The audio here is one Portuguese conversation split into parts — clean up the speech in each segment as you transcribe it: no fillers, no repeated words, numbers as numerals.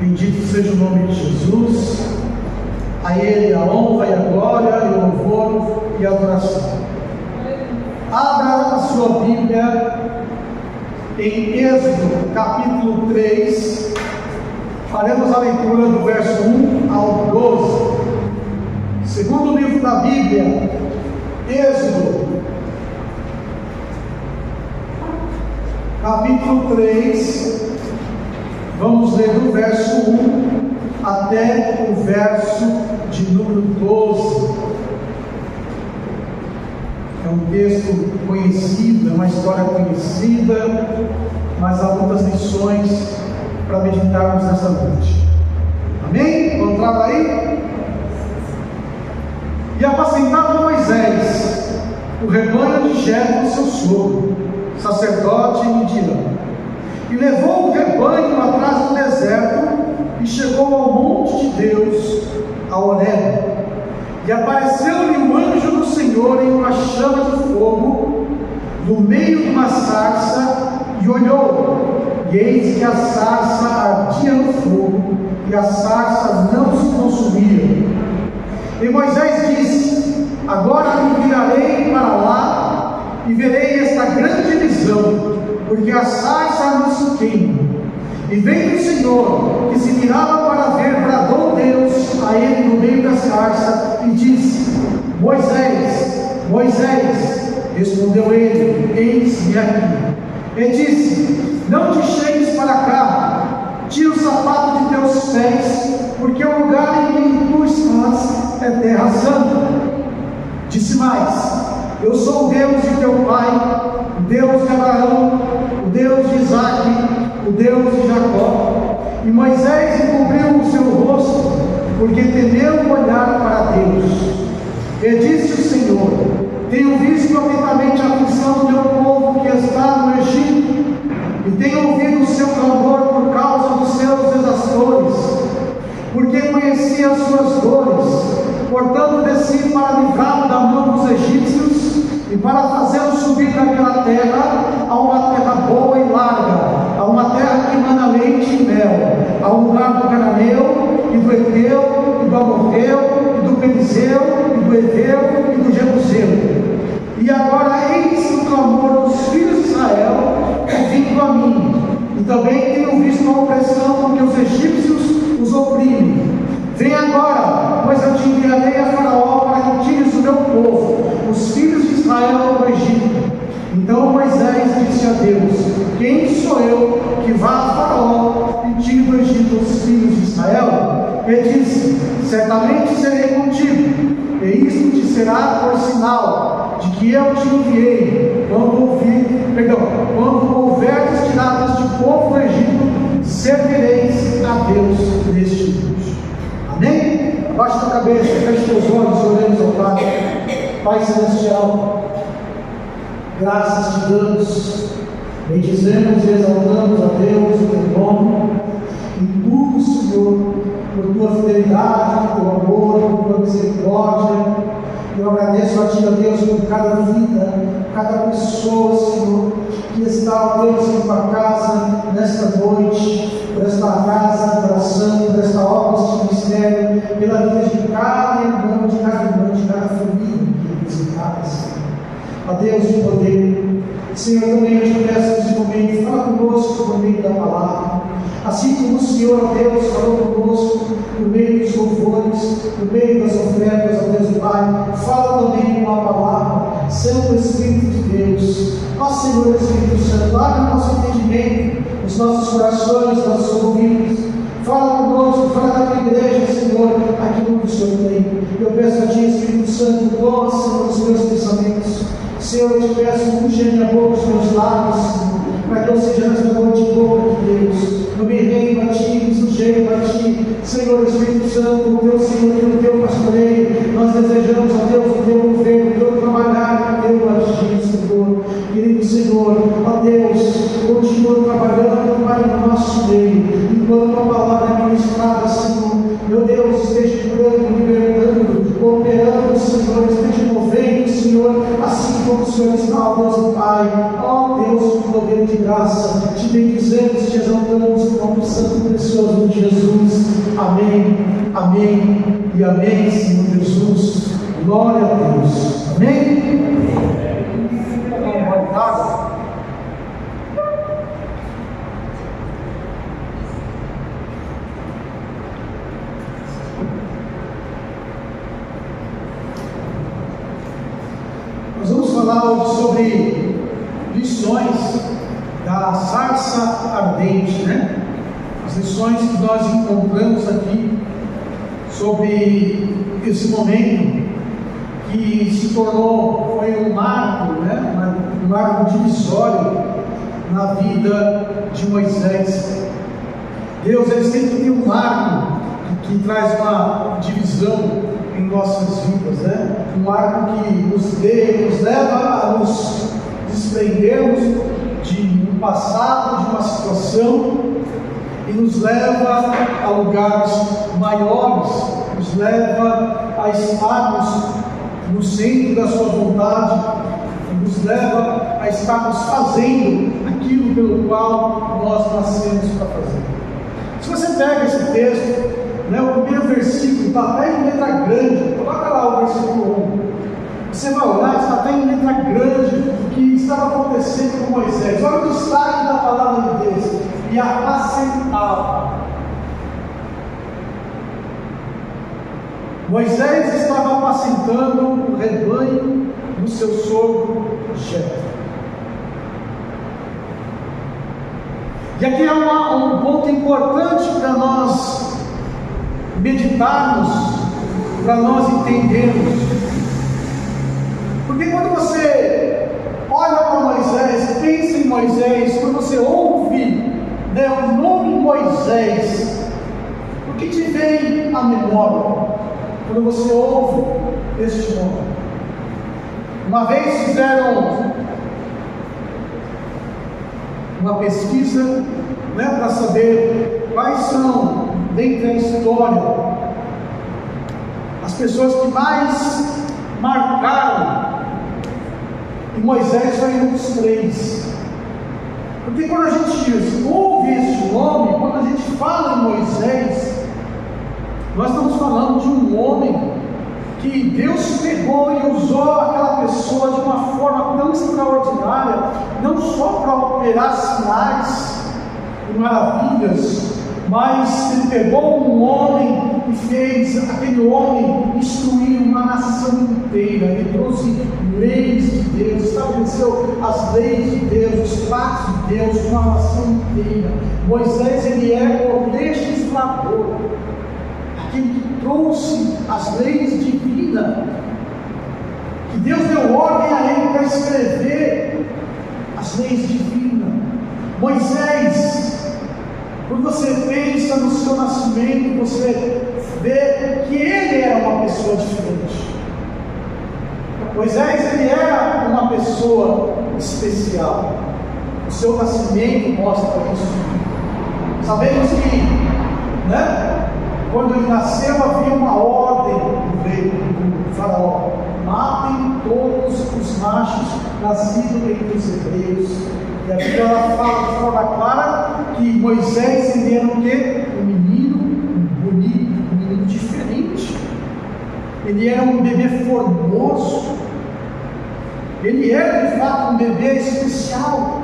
Bendito seja o nome de Jesus. A Ele a honra e a glória e o louvor e a adoração. Abra a sua Bíblia em Êxodo capítulo 3. Faremos a leitura do verso 1 ao 12. Segundo livro da Bíblia, Êxodo capítulo 3. Vamos ler do verso 1 até o verso de número 12. É um texto conhecido, é uma história conhecida, mas há muitas lições para meditarmos nessa noite. Amém? Encontraram aí? E apacentava Moisés o rebanho de Jetro, seu sogro, sacerdote em Midian, e levou o rebanho atrás do deserto e chegou ao monte de Deus, a Horebe. E apareceu-lhe um anjo do Senhor em uma chama de fogo no meio de uma sarça, e olhou, e eis que a sarça ardia no fogo, e a sarça não se consumia. E Moisés disse: agora me virarei para lá e verei esta grande visão, porque a sarça não se queima. E vendo o Senhor, que se virava para ver, bradou Deus a ele no meio da sarça e disse: Moisés, Moisés. Respondeu ele: eis-me aqui. E disse: não te chegues para cá, tira o sapato de teus pés, porque o lugar em que tu estás é terra santa. Disse mais: eu sou o Deus de teu pai, o Deus de Abraão, o Deus de Isaque, o Deus de Jacó. E Moisés encobriu o seu rosto, porque temeu olhar para Deus. E disse o Senhor: tenho visto atentamente a aflição do meu povo que está no Egito, e tenho ouvido o seu clamor por causa dos seus exastores, porque conheci as suas dores. Portanto desci para livrar da mão dos egípcios e para fazê-los subir daquela terra a uma terra boa e larga, a uma terra que emana leite e mel, a um lugar do cananeu e do heteu e do amorreu e do perizeu e do heveu e do jebuseu. E agora eis o clamor dos filhos de Israel vindo a mim, e também tenho visto a opressão com que os egípcios os oprimem. Vem agora, pois eu te enviarei a Faraó para que tires o meu povo, os filhos de Israel, do Egito. Então Moisés disse a Deus: quem sou eu que vá a Faraó e tire do Egito os filhos de Israel? Ele disse: certamente serei contigo, e isto te será por sinal de que eu te enviei. Quando houverdes tirado este povo do Egito, servireis a Deus neste lugar. Amém? Abaixa a cabeça, feche teus olhos e oremos ao Pai. Pai Celestial, graças te damos, bendizemos e exaltamos a Deus o teu nome, em tudo, Senhor, por tua fidelidade, por teu amor, por tua misericórdia. Eu agradeço a ti, ó Deus, por cada vida, cada pessoa, Senhor, que está, ó Deus, em tua casa nesta noite, por esta casa de oração, por esta obra, este ministério, pela vida de cada irmão, de cada família que representada, Senhor. A Deus de poder, Senhor, também eu te peço nesse momento, fala conosco por meio da palavra, assim como o Senhor, ó Deus, falou conosco por meio dos louvores, por meio das ofertas, ó Deus Pai, fala também com a palavra, Santo Espírito de Deus. Ó Senhor Espírito Santo, abre o nosso entendimento, os nossos corações, os nossos ouvidos, fala conosco, fala da tua igreja, Senhor, aquilo que o Senhor tem. Eu peço a ti, Espírito Santo, toma, Senhor, os meus pensamentos. Senhor, eu te peço, unge a minha boca, os meus lábios, Senhor, para que eu seja nesta noite boca de Deus. Eu me rendo a ti, me sujeito a ti, Senhor Espírito Santo, o teu Senhor e o teu pastoreio. Nós desejamos, ó Deus, o teu mover, o teu trabalhar, o teu agir, Senhor. Querido Senhor, ó Deus, continua trabalhando, Pai, no nosso meio, enquanto a palavra é ministrada, Senhor. Meu Deus, esteja curando, libertando, operando, Senhor, esteja movendo, Senhor, assim como o Senhor está, ó Deus Pai. Ó Deus, com poder de graça, te bendizemos, te exaltamos no nome santo e precioso de Jesus. amém, amém e amém, Senhor Jesus. Glória a Deus. Amém? Nós vamos falar hoje sobre lições da sarça ardente, né? As lições que nós encontramos aqui sobre esse momento que se tornou, foi um marco, né? Um marco divisório na vida de Moisés. Deus, ele sempre tem um marco que traz uma divisão em nossas vidas, né? Um marco que nos leva a nos desprendermos de um passado, de uma situação, e nos leva a lugares maiores, nos leva a estarmos no centro da sua vontade, nos leva a estarmos fazendo aquilo pelo qual nós nascemos para fazer. Se você pega esse texto, né, o primeiro versículo está até em letra grande, coloca lá o versículo 1. Você vai olhar, está até em letra grande o que estava acontecendo com Moisés. Olha o destaque da palavra de Deus: e apacentava. Moisés estava apacentando o rebanho do seu sogro Jetro. E aqui é um ponto importante para nós meditarmos, para nós entendermos. Porque quando você olha para Moisés, pensa em Moisés, quando você ouve, né, o nome Moisés, o que te vem à memória quando você ouve este nome? Uma vez fizeram uma pesquisa, né, para saber quais são, dentre a história, as pessoas que mais marcaram, e Moisés foi um dos 3. Porque quando a gente ouve este nome, quando a gente fala em Moisés, nós estamos falando de um homem que Deus pegou e usou aquela pessoa de uma forma tão extraordinária, não só para operar sinais e maravilhas, mas ele pegou um homem e fez aquele homem instruir uma nação inteira. Ele trouxe leis de Deus, estabeleceu as leis de Deus, os pactos de Deus, uma nação inteira. Moisés, ele é o legislador, aquele que trouxe as leis divinas, que Deus deu ordem a ele para escrever as leis divinas. Moisés, quando você pensa no seu nascimento, você vê que ele era uma pessoa diferente. Moisés, ele era uma pessoa especial. O seu nascimento mostra isso. Sabemos que, né, quando ele nasceu, havia uma ordem do rei, do faraó: matem todos os machos nascidos entre os hebreus. E a Bíblia ela fala de forma clara que Moisés, ele era o quê? Um menino bonito, um menino diferente. Ele era um bebê formoso. Ele era de fato um bebê especial.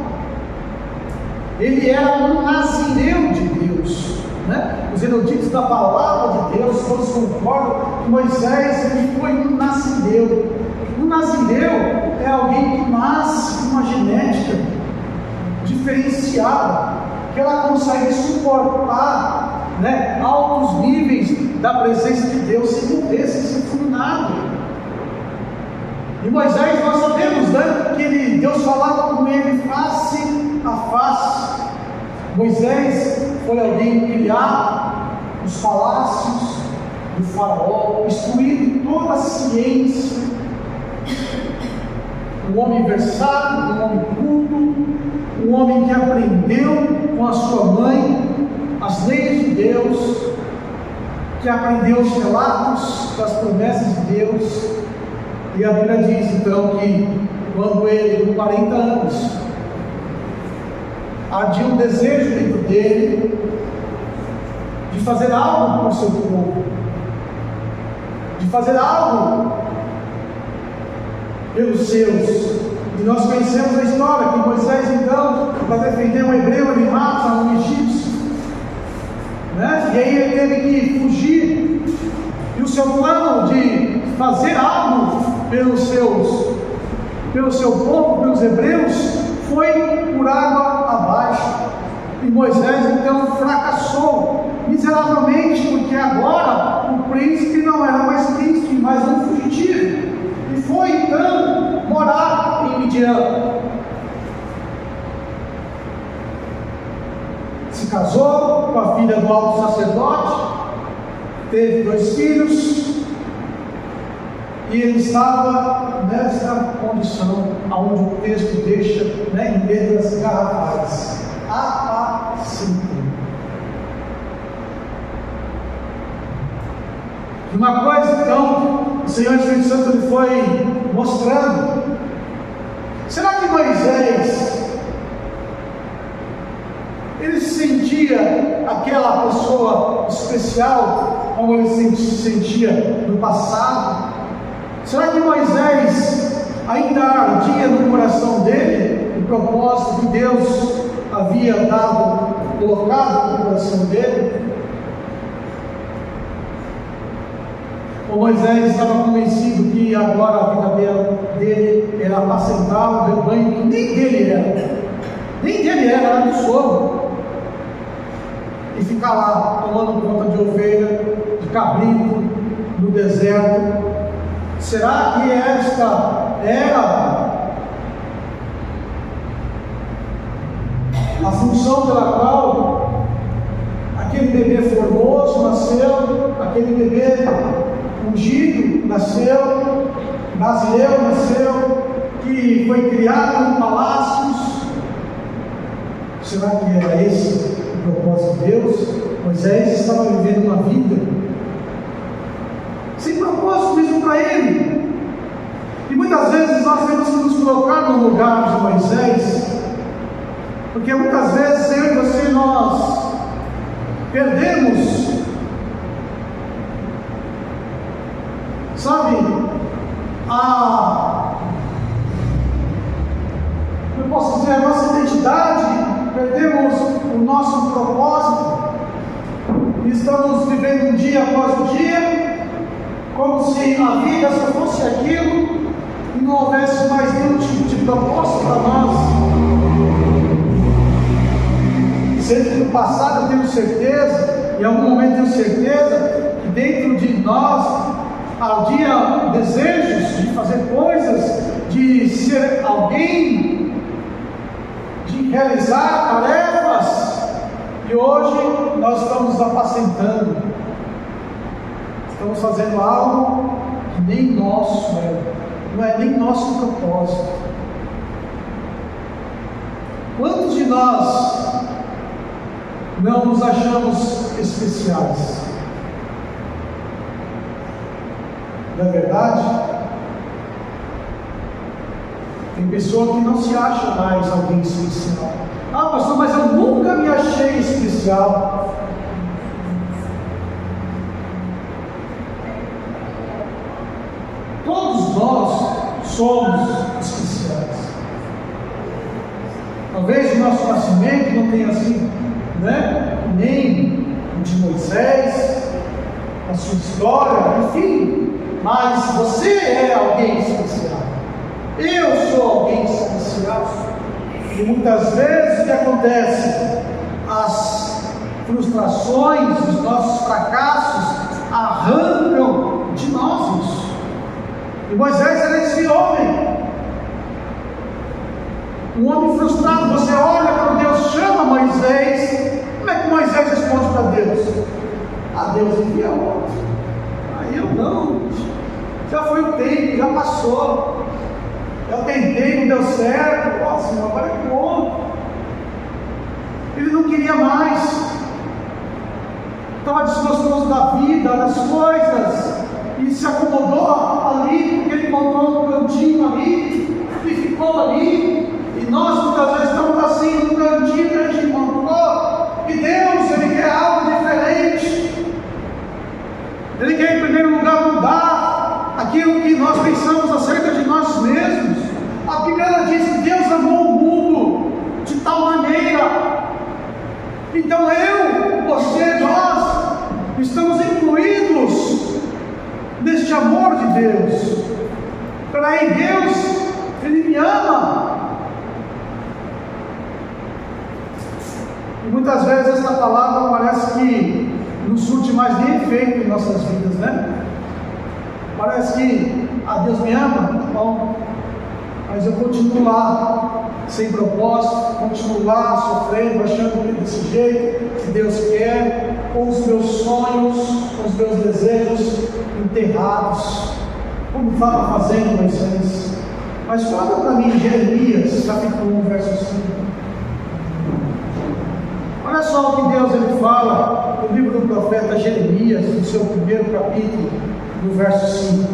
Ele era um nazireu de Deus, né? Os eruditos da palavra de Deus todos concordam que Moisés, ele foi um nazireu. Um nazireu é alguém que nasce com uma genética diferenciada, que ela consegue suportar, né, altos níveis da presença de Deus sem morrer, sem ser fulminado. E Moisés, nós sabemos, né, que Deus falava com ele face a face. Moisés foi alguém criado nos palácios do faraó, instruído em toda a ciência, um homem versátil, um homem culto, um homem que aprendeu com a sua mãe as leis de Deus, que aprendeu os relatos das promessas de Deus. E a Bíblia diz então que quando ele, com 40 anos, ardia um desejo dentro dele de de fazer algo com o seu povo, de fazer algo pelos seus. E nós conhecemos a história que Moisés, então, para defender um hebreu, ele mata um egípcio, né? E aí ele teve que fugir. E o seu plano de fazer algo pelo seu povo, pelos hebreus, foi por água abaixo. E Moisés então fracassou miseravelmente, porque agora o príncipe não era mais príncipe, mas um fugitivo. E foi então morar em Midian. Se casou com a filha do alto sacerdote, teve 2 filhos, e ele estava nessa condição, aonde o texto deixa, em letras garrafais: apacintem. E uma coisa, então, o Senhor Espírito Santo ele foi mostrando. Será que Moisés, ele se sentia aquela pessoa especial, como ele se sentia no passado? Será que Moisés ainda ardia no coração dele o propósito que Deus havia colocado no coração dele? Ou Moisés estava convencido que agora a vida dele era apacentar o rebanho que nem dele era do sogro, e ficar lá tomando conta de ovelha, de cabrito no deserto? Será que esta era a função pela qual aquele bebê formoso nasceu, aquele bebê ungido nasceu, brasileiro nasceu, que foi criado em palácios? Será que era esse o propósito de Deus? Moisés estava vivendo uma vida sem propósito mesmo para ele. E muitas vezes nós temos que nos colocar no lugar de Moisés, porque muitas vezes eu e você, nós perdemos, sabe, eu posso dizer, a nossa identidade, perdemos o nosso propósito, e estamos vivendo um dia após o dia, como se a vida só fosse aquilo, e não houvesse mais nenhum tipo de propósito para nós. Sendo que no passado eu tenho certeza, em algum momento tenho certeza, que dentro de nós havia desejos de fazer coisas, de ser alguém, de realizar tarefas, e hoje nós estamos apacentando, estamos fazendo algo que nem nosso não é nem nosso propósito. Quantos de nós não nos achamos especiais? Não é verdade? Tem pessoa que não se acha mais alguém especial. Ah, pastor, mas eu nunca me achei especial. Todos nós somos especiais. Talvez o nosso nascimento não tenha sido, nem o de Moisés, a sua história, enfim, mas você é alguém especial. Eu sou alguém especial. E muitas vezes o que acontece? As frustrações, os nossos fracassos arrancam de nós isso. E Moisés era esse homem, um homem frustrado. Você olha quando Deus chama Moisés, como é que Moisés responde para Deus? Deus envia outro. Aí eu não, já foi o tempo, já passou, eu tentei, não deu certo, Senhor, agora é pronto. Ele não queria mais, estava desgostoso da vida, das coisas, e se acomodou ali, porque ele encontrou um cantinho ali, e ficou ali. E nós muitas vezes estamos assim, no cantinho que a gente encontrou, e Deus, Ele quer algo diferente. Deus. Peraí, Deus, Ele me ama. E muitas vezes essa palavra parece que não surte mais nem efeito em nossas vidas, né? Parece que, Deus me ama, tá bom, mas eu continuo lá, sem propósito, continuo lá, sofrendo, achando que desse jeito, que Deus quer, com os meus sonhos, com os meus desejos enterrados, como estava fazendo Moisés. Mas fala para mim Jeremias, capítulo 1, verso 5. Olha só o que Deus ele fala no livro do profeta Jeremias, no seu primeiro capítulo, no verso 5.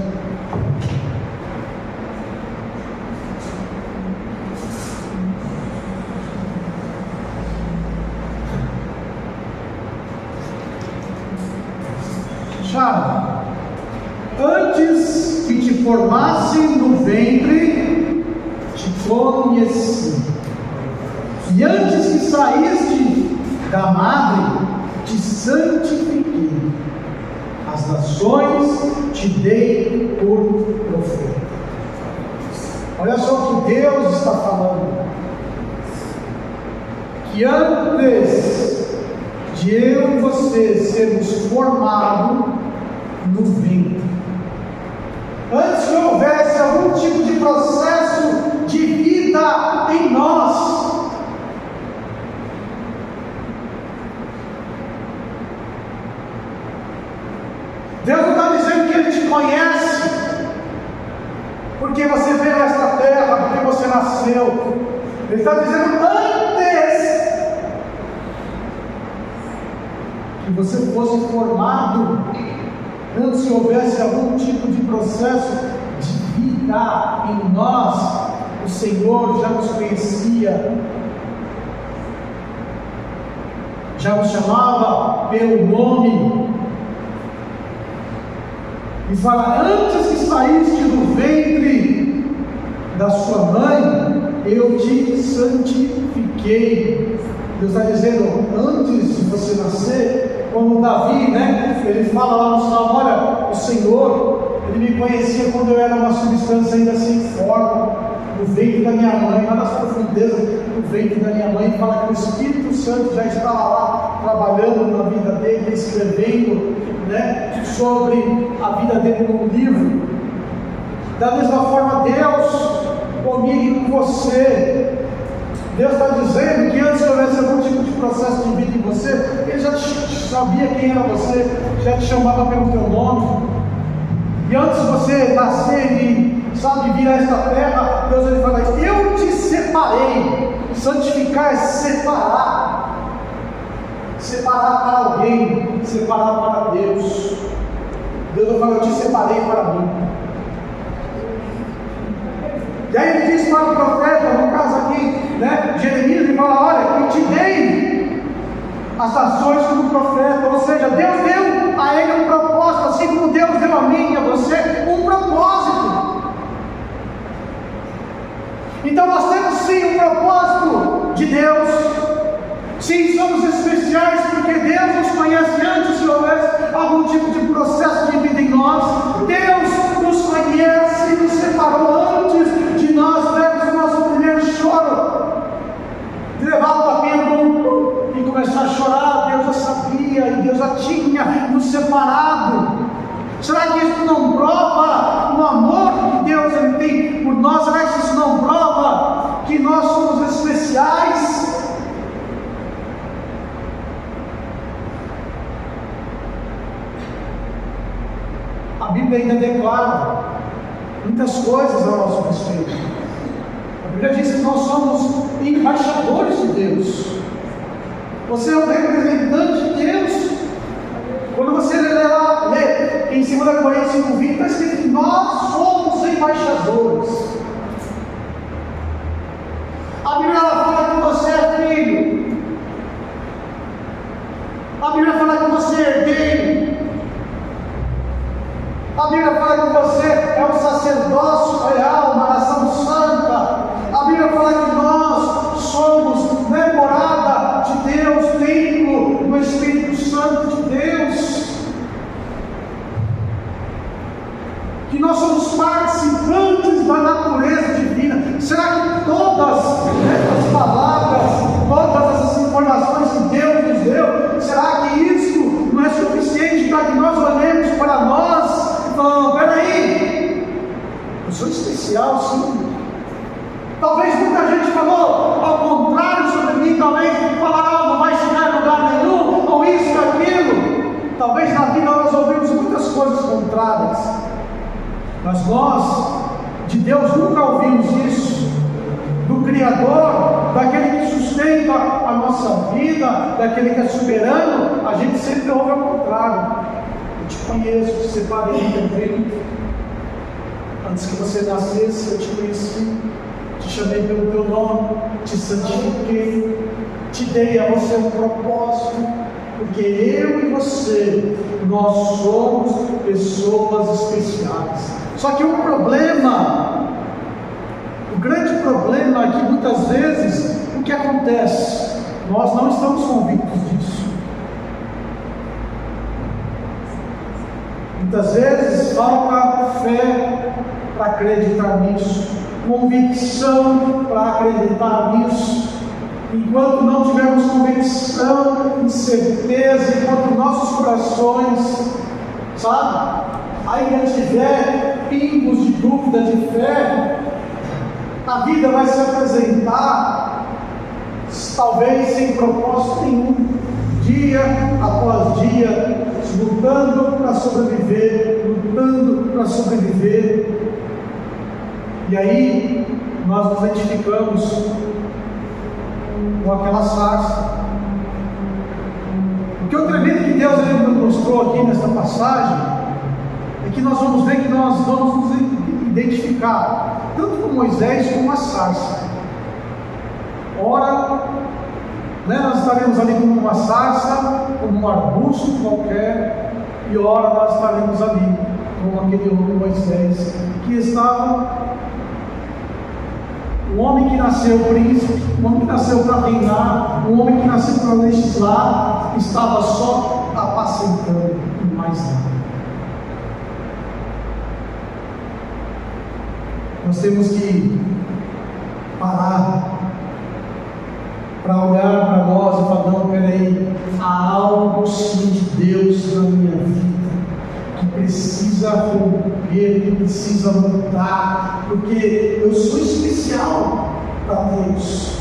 Chave. Antes que te formasse no ventre, te conheci. E antes que saíste da madre, te santifiquei. As nações te dei por profeta. Olha só o que Deus está falando. Que antes de eu e você sermos formados no ventre, antes que houvesse algum tipo de processo de vida em nós, Deus não está dizendo que Ele te conhece porque você veio a esta terra, porque você nasceu. Ele está dizendo antes que você fosse formado, antes que houvesse algum tipo de processo de vida em nós, o Senhor já nos conhecia, já nos chamava pelo nome. E fala, antes que saíste do ventre da sua mãe, eu te santifiquei. Deus está dizendo, antes de você nascer, como Davi, né? Ele fala lá no Salmo, olha, o Senhor, Ele me conhecia quando eu era uma substância ainda sem forma, no ventre da minha mãe, lá nas profundezas do ventre da minha mãe. Fala que o Espírito Santo já estava lá, trabalhando na vida dele, escrevendo, né, sobre a vida dele no livro. Da mesma forma, Deus comigo e com você. Deus está dizendo que antes que houvesse algum tipo de processo de vida em você, Ele já sabia quem era você, já te chamava pelo teu nome. E antes de você nascer e, vir a esta terra, Deus ele fala, eu te separei. Santificar é separar. Separar para alguém, separar para Deus. Deus vai falar, eu te separei para mim. E aí ele diz para o profeta, no caso aqui, né, Jeremias, ele fala, olha, eu te dei as nações como profeta. Ou seja, Deus deu a ele um propósito, assim como Deus deu a mim e a você um propósito. Então nós temos sim um propósito de Deus. Sim, somos especiais porque Deus nos conhece antes de houvesse algum tipo de processo de vida em nós. Deus nos conhece e nos separou antes de nós vermos o nosso primeiro choro, de levar o tapinha e começar a chorar. Deus já sabia e Deus já tinha nos separado. Será que isso não prova o amor que Deus ele tem por nós? Será que isso não prova que nós somos especiais? A Bíblia ainda declara muitas coisas a nosso respeito. A Bíblia diz que nós somos embaixadores de Deus. Você é um representante de Deus. Quando você lê em 2 Coríntios 5:20, está escrito que nós somos embaixadores. A Bíblia fala que você é filho. A Bíblia fala que você é herdeiro. A Bíblia fala que você é um sacerdócio real, uma nação santa. A Bíblia fala que nós somos morada de Deus, templo do Espírito Santo. contrárias. Mas nós, de Deus, nunca ouvimos isso. Do Criador, daquele que sustenta a nossa vida, daquele que é soberano, a gente sempre ouve ao contrário. Eu te conheço, te separei também. Antes que você nascesse, eu te conheci, te chamei pelo teu nome, te santifiquei, te dei a você um propósito, porque eu e você, nós somos pessoas especiais. Só que o grande problema é que muitas vezes, o que acontece? Nós não estamos convictos disso. Muitas vezes falta fé para acreditar nisso, convicção para acreditar nisso. Enquanto não tivermos convicção e certeza, enquanto nossos corações, ainda tiver pingos de dúvida, de fé, a vida vai se apresentar, talvez sem propósito nenhum, dia após dia, lutando para sobreviver, e aí nós nos identificamos com aquela sarça. Porque o tremendo que Deus nos mostrou aqui nesta passagem é que nós vamos ver que nós vamos nos identificar tanto com Moisés como a sarça. Ora, nós estaremos ali como uma sarça, como um arbusto qualquer, e ora nós estaremos ali como aquele homem Moisés, que estava, um homem que nasceu príncipe, um homem que nasceu para reinar, um homem que nasceu para legislar, estava só apacentando e mais nada. Nós temos que parar para olhar para nós e falar: não, peraí, há algo sim de Deus na minha vida que precisa romper, que precisa mudar, porque eu sou especial para Deus.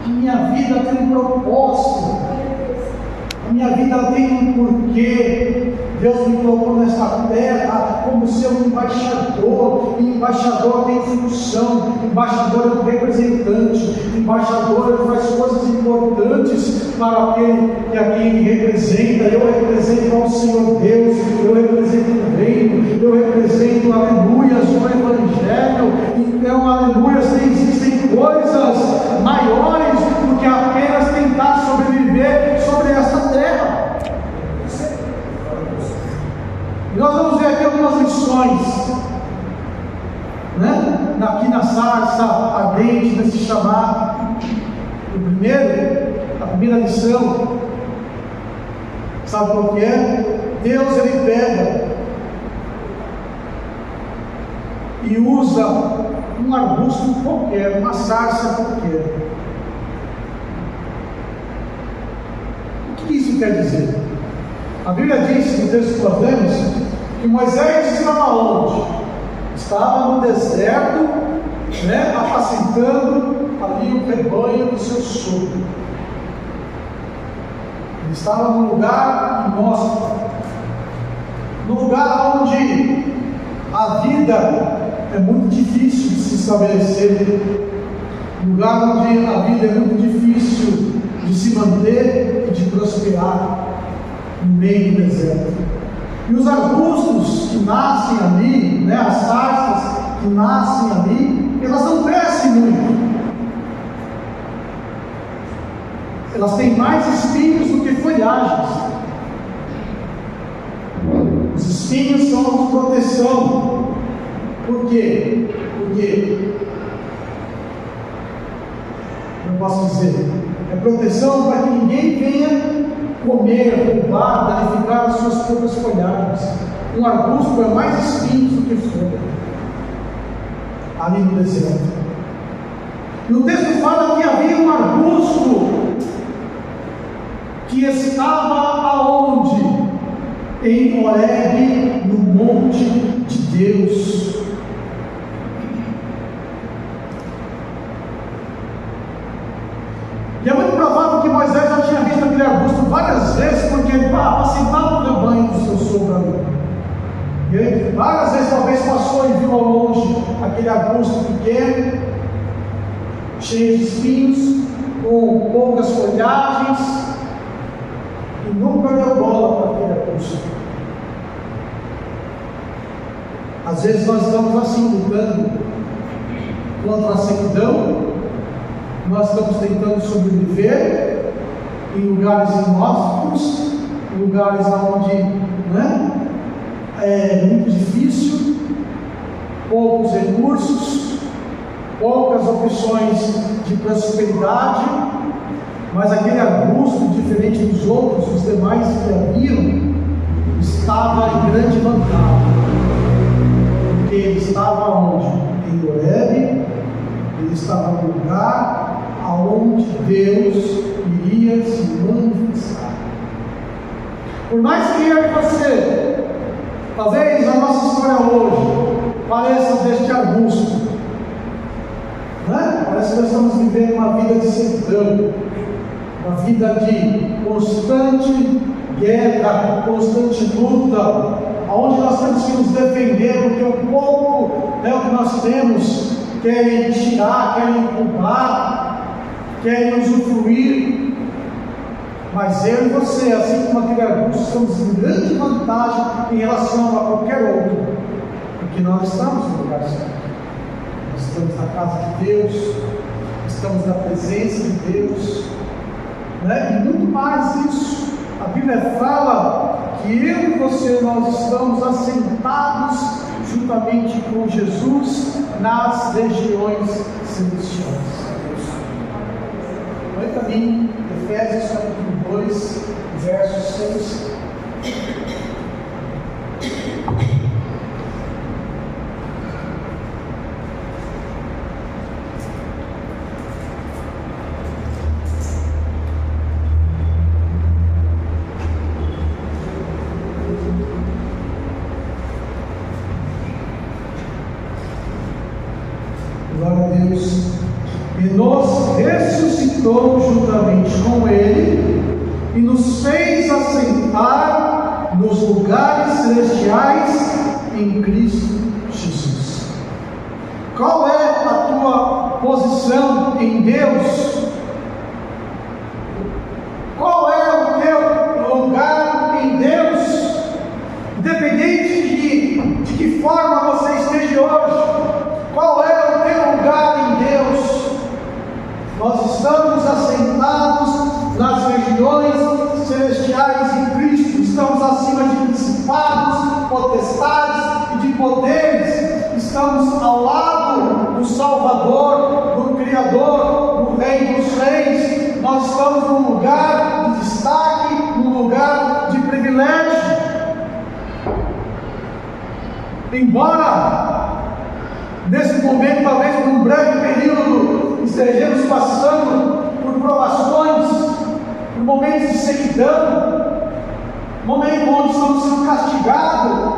A minha vida tem um propósito, a minha vida tem um porquê. Deus me colocou nesta terra como seu embaixador, e embaixador tem função, embaixador é um representante, embaixador ele faz coisas importantes para aquele que a quem representa. Eu represento ao Senhor Deus, eu represento o reino, eu represento, aleluias, o Evangelho. Então, aleluias, existem coisas maiores do que apenas tentar sobreviver sobre esta terra. E nós vamos ver aqui algumas lições, aqui na sarça ardente, nesse chamado. A primeira lição, sabe qual que é? Deus, ele pega e usa um arbusto qualquer, uma sarça qualquer. O que isso quer dizer? A Bíblia diz, no texto que nós lemos, que Moisés estava onde? Estava no deserto, apacentando ali o rebanho do seu sogro. Ele estava num lugar inóspito, num lugar onde a vida é muito difícil de se estabelecer, um lugar onde a vida é muito difícil de se manter e de prosperar, no meio do deserto. E os arbustos que nascem ali, as sarças que nascem ali, elas não crescem muito. Elas têm mais espinhos do que folhagens. Os espinhos são de proteção. Por quê? Porque, eu posso dizer, é proteção para que ninguém venha comer, roubar, danificar as suas próprias folhagens. Um arbusto é mais espinhos do que folha, ali no deserto. E o texto fala que havia um arbusto que estava aonde? Em Horebe, no monte de Deus. E é muito provável que Moisés já tinha visto aquele arbusto várias vezes, porque ele apacentava o rebanho do seu sogro ali. E ele várias vezes talvez passou e viu ao longe aquele arbusto pequeno, cheio de espinhos, com poucas folhagens, e nunca deu bola para aquele arbusto. Às vezes nós estamos assim, lutando contra a sequidão, nós estamos tentando sobreviver em lugares inóspitos, em lugares onde é muito difícil, poucos recursos, poucas opções de prosperidade, mas aquele arbusto, diferente dos outros, os demais que haviam, estava em grande vantagem, porque ele estava onde? Em Horebe, ele estava no lugar aonde Deus iria se manifestar. Por mais que eu e você, talvez a nossa história hoje pareça deste arbusto, parece que nós estamos vivendo uma vida de sertão, uma vida de constante guerra, constante luta, onde nós temos que nos defender, porque o pouco que nós temos querem tirar, querem roubar, querem usufruir. Mas eu e você, assim como aquele arbusto, estamos em grande vantagem em relação a qualquer outro, porque nós estamos no lugar certo. Nós estamos na casa de Deus, estamos na presença de Deus, e muito mais isso. A Bíblia fala que eu e você, nós estamos assentados juntamente com Jesus nas regiões celestiais. Olha para mim, Efésios capítulo 2, verso 6. Glória a Deus. E nos ressuscitou juntamente com Ele e nos fez assentar nos lugares celestiais em Cristo Jesus. Qual é a tua posição em Deus? Qual é o teu lugar em Deus? Independente de que forma você esteja hoje, qual é o teu lugar em Deus? Nós estamos assentados nas regiões celestiais em Cristo, estamos acima de principados, potestades e de poderes, estamos ao lado do Salvador, do Criador, do Rei dos Reis. Nós estamos num lugar de destaque, num lugar de privilégio. Embora nesse momento, talvez por um breve período, estejamos passando por provações, por momentos de sequidão, momento onde estamos sendo castigados,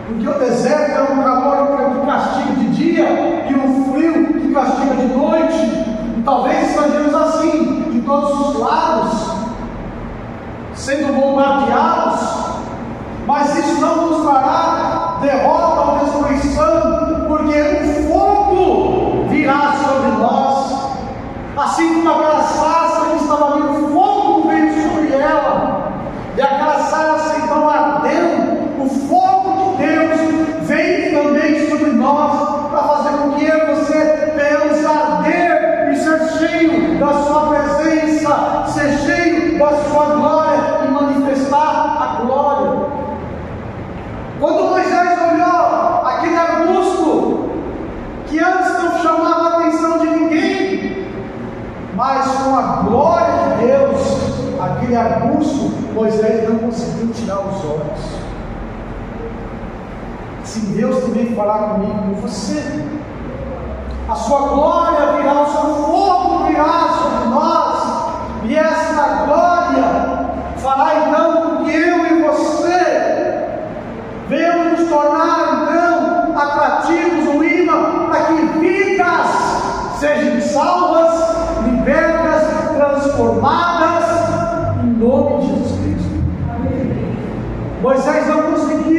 porque o deserto é um calor que castiga de dia e um frio que castiga de noite, e talvez estejamos assim, de todos os lados, sendo bombardeados, mas isso não nos trará derrota ou destruição, porque o fogo virá sobre nós, assim como aquela sarça que estava ali, o fogo veio sobre ela, e aquela sarça então ardeu. O fogo de Deus vem também sobre nós, para fazer com que eu e você venhamos arder e ser cheio da sua presença, ser cheio da sua glória e manifestar a glória. Quando Moisés olhou aquele arbusto, que antes não chamava a atenção de ninguém, mas com a glória de Deus, aquele arbusto, Moisés não conseguiu tirar os olhos. Se Deus também falar comigo, com você, a sua glória virá, o seu fogo virá sobre nós, e essa glória fará então com que eu e você venhamos nos tornar então atrativos, um imã para que vidas sejam salvas, libertas, transformadas em nome de Jesus Cristo. Moisés não conseguiu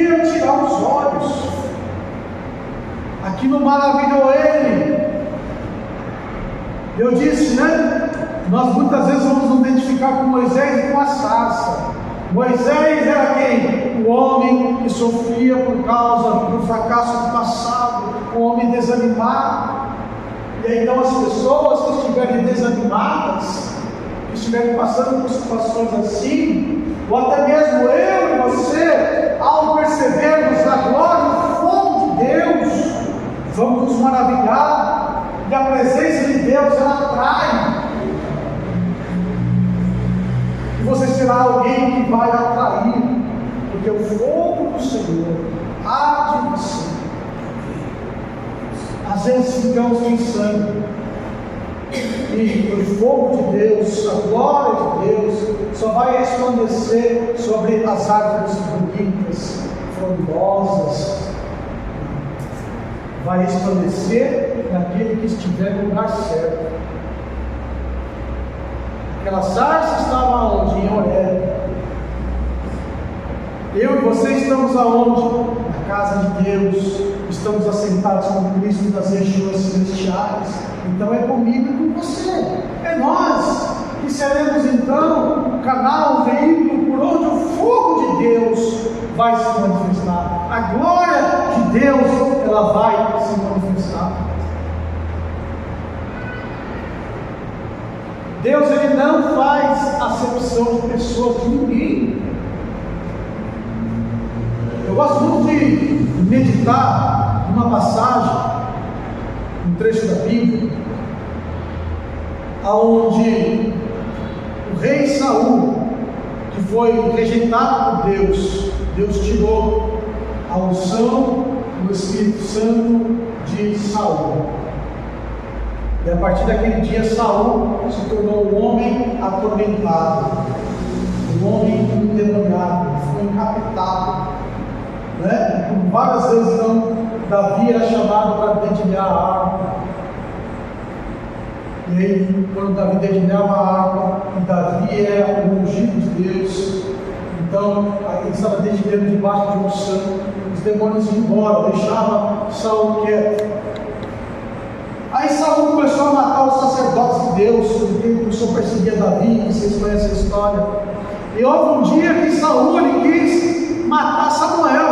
que não maravilhou ele. Eu disse, né? Nós muitas vezes vamos nos identificar com Moisés e com a sarça. Moisés era quem? O homem que sofria por causa do fracasso do passado, o homem desanimado. E aí então as pessoas que estiverem desanimadas, que estiverem passando por situações assim, ou até mesmo eu e você, ao percebermos a glória e o fogo de Deus, vamos nos maravilhar, e a presença de Deus ela atrai. E você será alguém que vai atrair, porque o fogo do Senhor há de você. Às vezes ficamos pensando que o fogo de Deus, a glória de Deus, só vai resplandecer sobre as árvores bonitas, frondosas. Vai resplandecer naquele que estiver no lugar certo. Aquela sarça estava onde? Em Horebe. Eu e você estamos aonde? Na casa de Deus. Estamos assentados com Cristo nas regiões celestiais. Então é comigo e com você. É nós que seremos então o canal, o veículo por onde o fogo de Deus vai se manifestar. A glória de Deus, ela vai se manifestar. Deus, ele não faz acepção de pessoas, de ninguém. Eu gosto muito de meditar numa passagem, um trecho da Bíblia, onde o rei Saul, que foi rejeitado por Deus, Deus tirou a unção do Espírito Santo de Saul. E a partir daquele dia, Saul se tornou um homem atormentado, um homem endemoniado, foi encapetado. Né? Por várias vezes então, Davi era chamado para dedilhar a harpa. E aí, quando Davi dedilhava a harpa, e Davi era o ungido de Deus, então ele estava dedilhando debaixo de unção, os demônios iam embora, deixava Saul quieto. Aí Saul começou a matar os sacerdotes de Deus, porque ele começou a perseguir Davi, vocês conhecem a história. E houve um dia que Saul ele quis matar Samuel.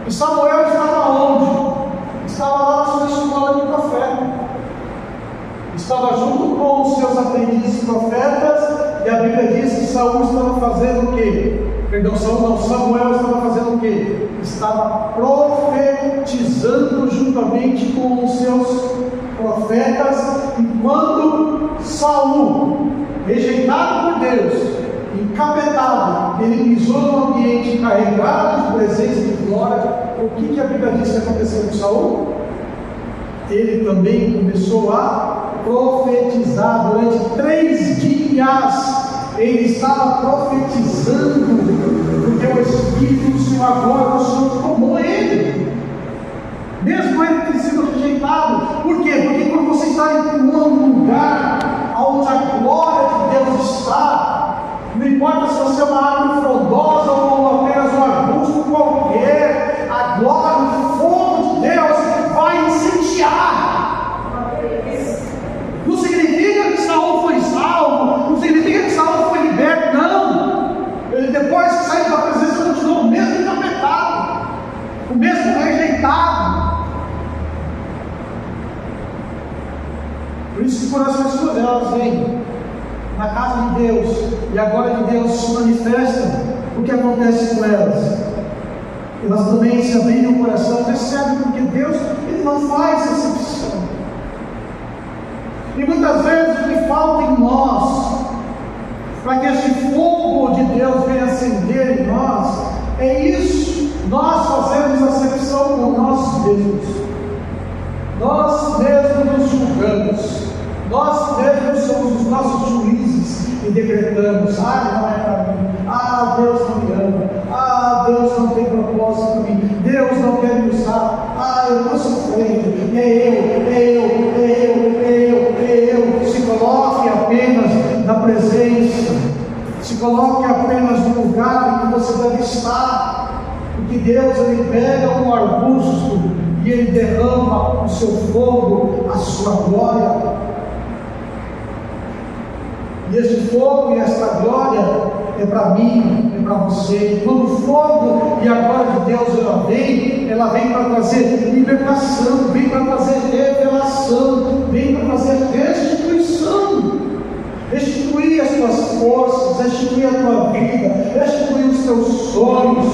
E Samuel estava onde? Estava lá na sua escola de profeta. Estava junto com os seus aprendizes profetas, e a Bíblia diz que Saul estava fazendo o quê? Perdão, Samuel estava fazendo o quê? Estava profetizando juntamente com os seus profetas, e quando Saul, rejeitado por Deus, encapetado, ele pisou no ambiente carregado de presença e de glória, o que a Bíblia diz que aconteceu com Saul? Ele também começou a profetizar durante 3 dias. Ele estava profetizando, porque o Espírito do Senhor agora, o Senhor tomou ele, mesmo ele ter sido rejeitado. Por quê? Porque quando você está em um lugar onde a glória de Deus está, não importa se você é uma árvore frondosa ou apenas um arbusto qualquer, a glória, o fogo de Deus vai incendiar. Não significa que Saul foi salvo, não significa que Saul foi liberto, não. Ele, depois que saiu da presença, continuou o mesmo encapetado, o mesmo rejeitado. Por isso que por essas pessoas elas vêm na casa de Deus, e a glória de Deus se manifesta. O que acontece com elas? Elas também se abrem o coração, recebem, porque Deus ele não faz exceção. E muitas vezes o que falta em nós, para que este fogo de Deus venha acender em nós, é isso. Nós fazemos acepção com nós mesmos. Nós mesmos nos julgamos. Nós mesmos somos os nossos juízes e decretamos: não é para mim, Deus não me ama, Deus não tem propósito para mim, Deus não quer me usar, eu estou sofrendo, Se coloque apenas na presença, se coloque apenas no lugar em que você deve estar, porque Deus ele pega um arbusto e e Ele derrama o seu fogo, a sua glória. E este fogo e esta glória é para mim, é para você. Quando o fogo e a glória de Deus ela vem para trazer libertação, vem para trazer revelação, vem para trazer restituição. Restituir as tuas forças, restituir a tua vida, restituir os teus sonhos,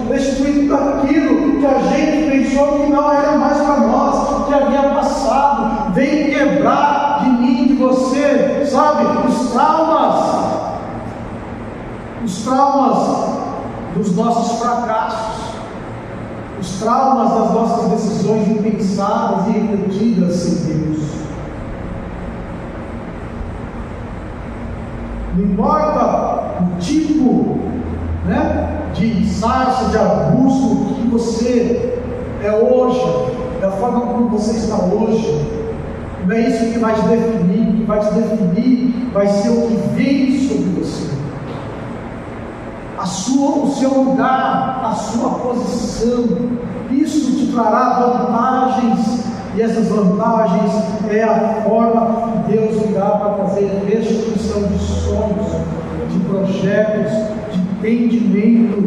restituir tudo aquilo que a gente pensou que não era mais para nós, que havia passado. Vem quebrar de mim, de você, sabe, os traumas dos nossos fracassos, os traumas das nossas decisões impensadas e refletidas em Deus. Não importa o tipo, de sarça, de arbusto que você é hoje, da forma como você está hoje, não é isso que vai te definir. O que vai te definir vai ser o que vem sobre você, o seu lugar, a sua posição. Isso te trará vantagens, e essas vantagens é a forma que Deus virá para trazer restituição de sonhos, de projetos, de entendimento,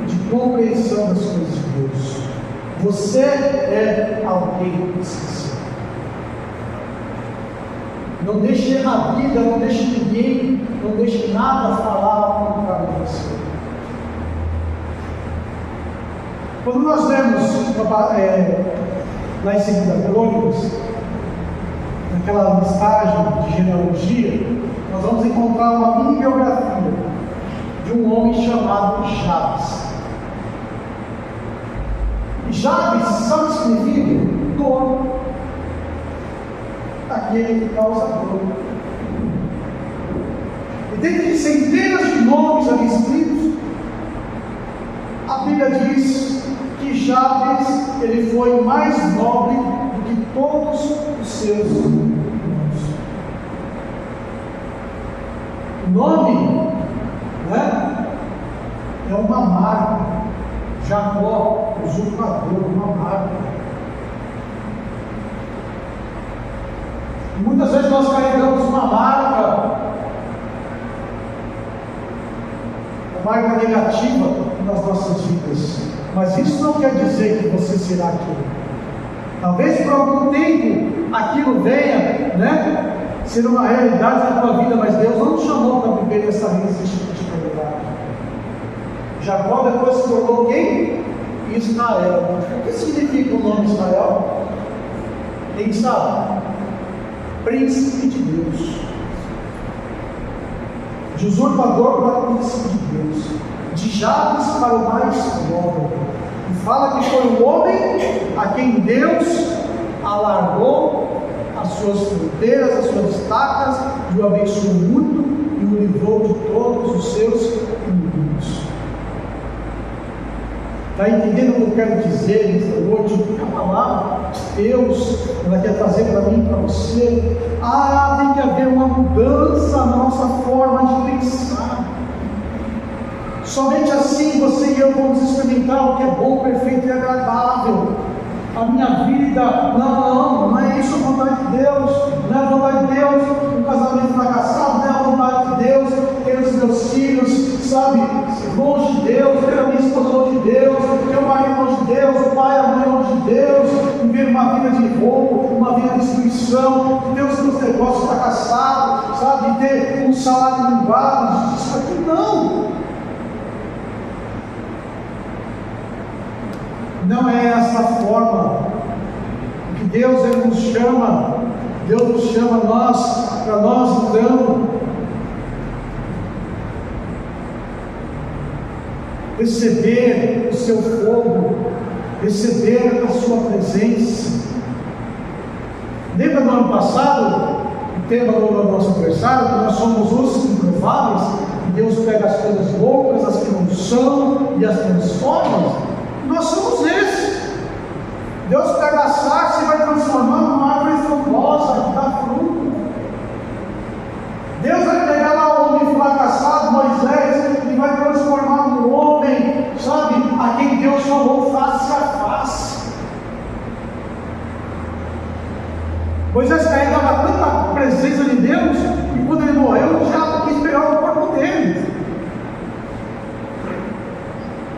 de compreensão das coisas de Deus. Você é alguém especial. Não deixe a vida, não deixe ninguém, não deixe nada falar ao contrário de você. Quando nós lemos lá em 2 Crônicas, naquela listagem de genealogia, nós vamos encontrar uma mini biografia de um homem chamado Jabes. E Jabes, sabe o que significa? Dor. Aquele que causa dor. E dentro de centenas de nomes ali escritos, a Bíblia diz que Jabes, ele foi mais nobre do que todos os seus irmãos. O nome, é uma marca. Jacó, usurpador, uma marca. E muitas vezes nós carregamos uma marca negativa nas nossas vidas. Mas isso não quer dizer que você será aquilo. Talvez por algum tempo aquilo venha, ser uma realidade na tua vida, mas Deus não te chamou para viver essa resistibilidade. Jacó depois se tornou quem? Israel. O que significa o nome Israel? Quem sabe? Príncipe de Deus. De usurpador para o príncipe de Deus. De Jabes para o mais nobre. E fala que foi o homem a quem Deus alargou as suas fronteiras, as suas estacas, e o abençoou muito e o livrou de todos os seus inimigos. Está entendendo o que eu quero dizer nesta noite? O que a palavra de Deus ela quer trazer para mim e para você? Tem que haver uma mudança na nossa forma de pensar. Somente assim você e eu vamos experimentar o que é bom, perfeito e agradável. A minha vida, não é isso a vontade de Deus, não é a vontade de Deus, um casamento fracassado, não é a vontade de Deus, ter os meus filhos, sabe, longe de Deus, ter a minha esposa longe de Deus, ter o marido longe de Deus, o pai, a mãe longe de Deus, viver uma vida de roubo, uma vida de destruição, ter os meus negócios fracassados, sabe, ter um salário minguado, isso aqui não. Não é essa forma que Deus nos chama. Deus nos chama para nós então receber o seu fogo, receber a sua presença. Lembra do ano passado, o tema do nosso aniversário, que nós somos os improváveis, e Deus pega as coisas loucas, as que não são, e as transforma? Nós somos esses. Deus pega a sarça e vai transformar numa árvore frondosa que dá fruto. Deus vai pegar lá o homem fracassado, Moisés, e vai transformar num homem, sabe, a quem Deus chamou face a face.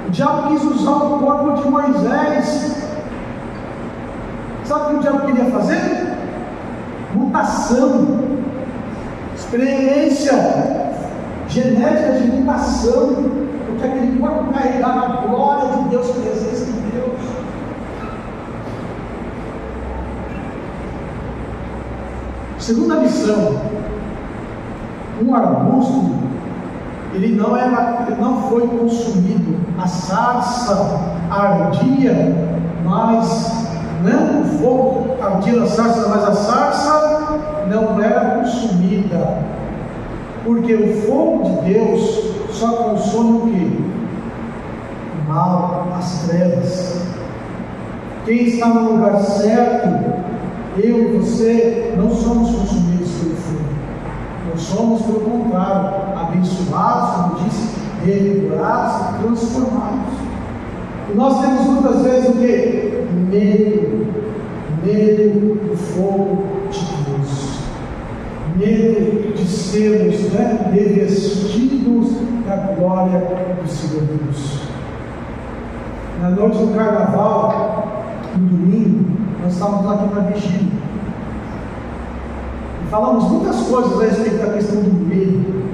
O diabo quis usar o corpo de Moisés. Sabe o que o diabo queria fazer? Mutação, experiência genética de mutação, porque aquele corpo carregava a glória de Deus, a presença de Deus. Segunda lição: um arbusto, ele não foi consumido, a sarça ardia, mas não o fogo ardia a sarça, mas a sarça não era consumida, porque o fogo de Deus só consome o quê? O mal, as trevas. Quem está no lugar certo, eu e você, não somos consumidos pelo fogo. Nós somos, pelo contrário, abençoados, como disse, revigораdos e transformados. E nós temos muitas vezes o quê? Medo do fogo de Deus. Medo de sermos revestidos da glória do Senhor Deus. Na noite do carnaval, no domingo, nós estávamos aqui na vigília. E falamos muitas coisas a respeito da questão do medo.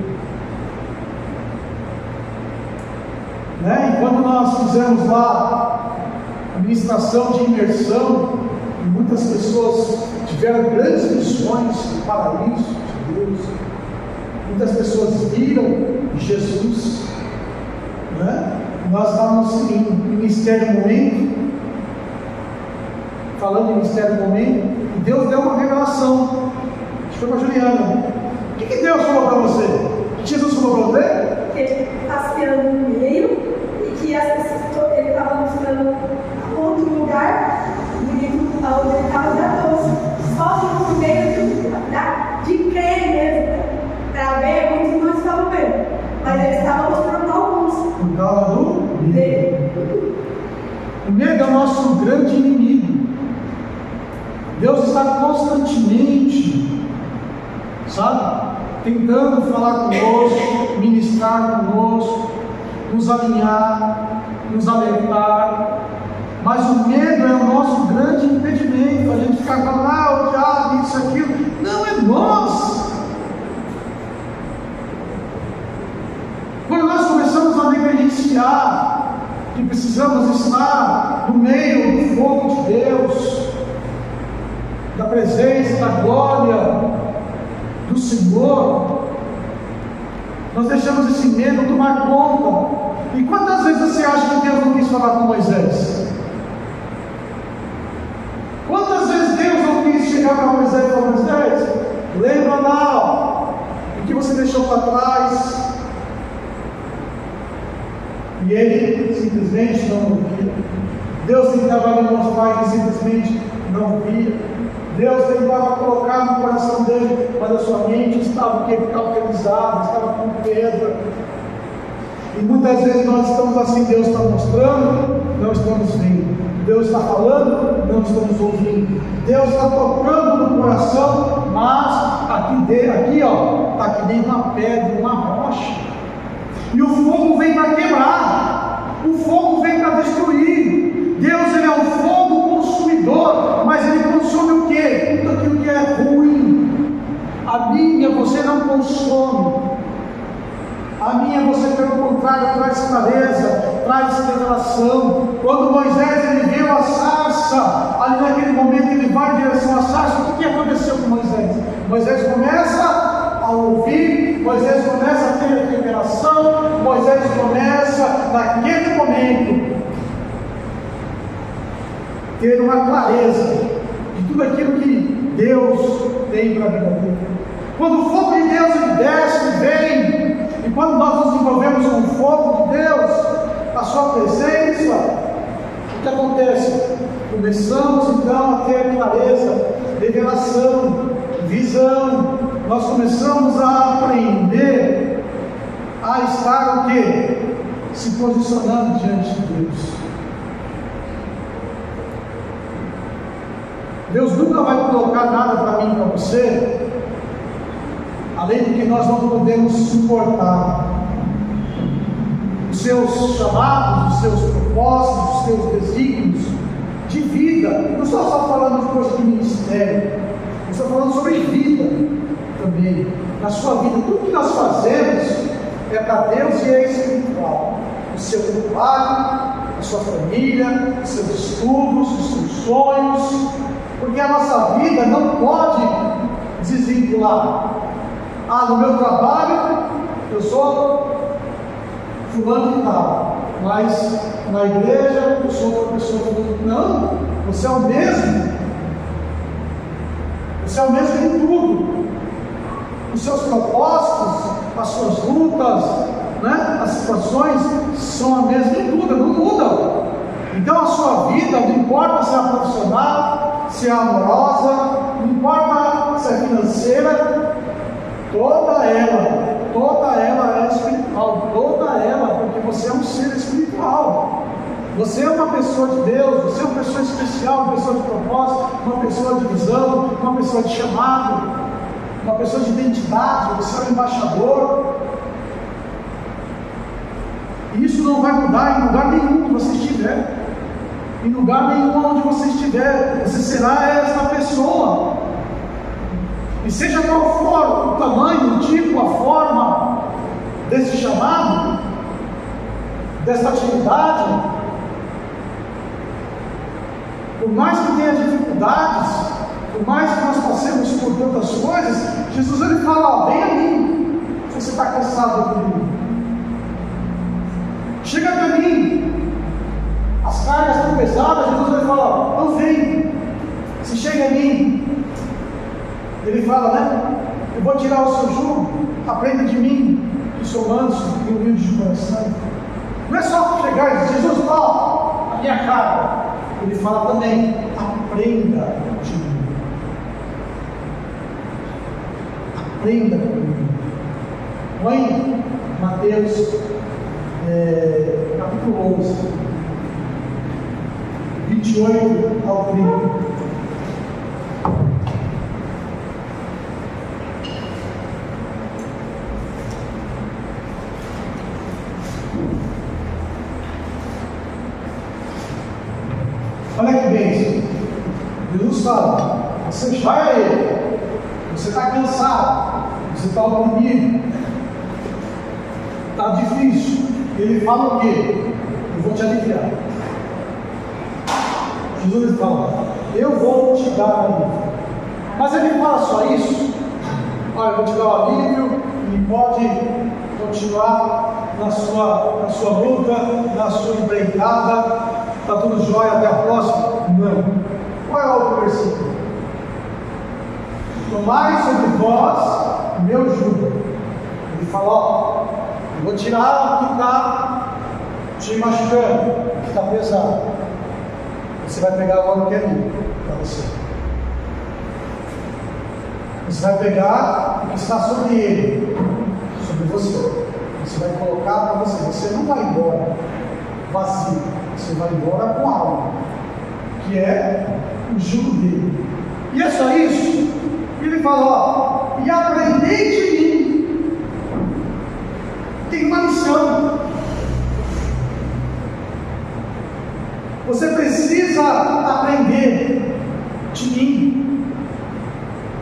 E quando nós fizemos lá a ministração de imersão, e muitas pessoas tiveram grandes visões do paraíso de Deus, muitas pessoas viram Jesus, nós estávamos em Ministério Momento, falando em Ministério Momento, e Deus deu uma revelação. Acho que foi para a Juliana. O que Deus falou para você? O que Jesus falou para você? Que ele passeando no meio e que as pessoas, ele estava mostrando outro lugar, onde ele estava só no meio de crer mesmo, para ver muitos não estavam vendo, mas ele estava mostrando alguns. Por causa do medo. O medo é o nosso grande inimigo. Deus está constantemente, tentando falar conosco, ministrar conosco, nos alinhar, nos alertar. Mas o medo é o nosso grande impedimento. A gente fica falando, o diabo, isso, aquilo. Não, é nós. Quando nós começamos a negligenciar que precisamos estar no meio do fogo de Deus, da presença, da glória do Senhor, nós deixamos esse medo tomar conta. E quantas vezes você acha que Deus não quis falar com Moisés? Quantas vezes Deus não quis chegar para Moisés e falar: Moisés, lembra lá o que você deixou para trás? E ele simplesmente não ouvia. Deus tentava lhe mostrar que simplesmente não via. Deus tentava colocar no coração dele, mas a sua mente estava cauterizada, estava com pedra. E muitas vezes nós estamos assim: Deus está mostrando, não estamos vendo. Deus está falando, não estamos ouvindo. Deus está tocando no coração, mas aqui está que nem uma pedra, uma rocha. E o fogo vem para quebrar, o fogo vem para destruir. Deus, ele é um fogo consumidor, mas ele consome o quê? Tudo aquilo que é ruim. A minha você não consome. A minha você, pelo contrário, traz clareza, traz revelação. Quando Moisés ele viu a sarça, ali naquele momento ele vai em direção à sarça. O que aconteceu com Moisés? Moisés começa a ouvir, Moisés começa a ter a revelação, Moisés começa naquele momento ter uma clareza de tudo aquilo que Deus tem para a vida dele. Quando o fogo de Deus ele desce e vem, e quando nós nos envolvemos com o fogo de Deus, a sua presença, o que acontece? Começamos então a ter clareza, revelação, visão. Nós começamos a aprender a estar o quê? Se posicionando diante de Deus. Deus nunca vai colocar nada para mim e para você, além do que nós não podemos suportar. seus chamados, dos seus propósitos, dos seus desígnios de vida. Não estou só falando de coisa de ministério, estou falando sobre vida também. Na sua vida, tudo que nós fazemos é para Deus e é espiritual. O seu trabalho, a sua família, os seus estudos, os seus sonhos, porque a nossa vida não pode desvincular. No meu trabalho eu sou fulano de tal, mas na igreja eu sou outra pessoa. Não, você é o mesmo. Você é o mesmo em tudo. Os seus propósitos, as suas lutas, né? As situações são a mesma em tudo, não mudam. Então a sua vida, não importa se é profissional, se é amorosa, não importa se é financeira, toda ela é espiritual, toda ela, porque você é um ser espiritual. Você é uma pessoa de Deus, você é uma pessoa especial, uma pessoa de propósito, uma pessoa de visão, uma pessoa de chamado, uma pessoa de identidade, você é um embaixador. E isso não vai mudar em lugar nenhum que você estiver. Em lugar nenhum onde você estiver, você será esta pessoa. E seja qual for o tamanho, o tipo, a forma desse chamado, desta atividade, por mais que tenha dificuldades, por mais que nós passemos por tantas coisas, Jesus ele fala: vem a mim, se você está cansado comigo. Chega até mim. As cargas estão pesadas, Jesus vai falar: então vem, se chega a mim. Ele fala, né? Eu vou tirar o seu jugo, aprenda de mim, que sou manso e humilde de coração. Não é só chegar e dizer: Jesus, a minha carga. Ele fala também: aprenda de mim. Aprenda comigo. Mãe, Mateus, capítulo 11. 28 ao 30. Olha que bem, Jesus fala: você vai a Ele, você está cansado, você está oprimido, está difícil. Ele fala o quê? Eu vou te aliviar. Jesus fala: eu vou te dar alívio. Mas ele fala só isso? Olha, eu vou te dar o alívio e pode continuar na sua luta, na sua empreitada, está tudo jóia até a próxima? Não. Qual é o outro versículo? Tomai sobre vós o meu jugo. Ele fala: eu vou tirar o que está te machucando, o que está pesado. Você vai pegar agora o que é meu para você. Você vai pegar o que está sobre ele, sobre você. Você vai colocar para você. Você não vai embora vazio. Você vai embora com algo, que é o jugo dele. E é só isso. Ele fala: e aprendei de mim. Tem uma lição. Você precisa aprender de mim.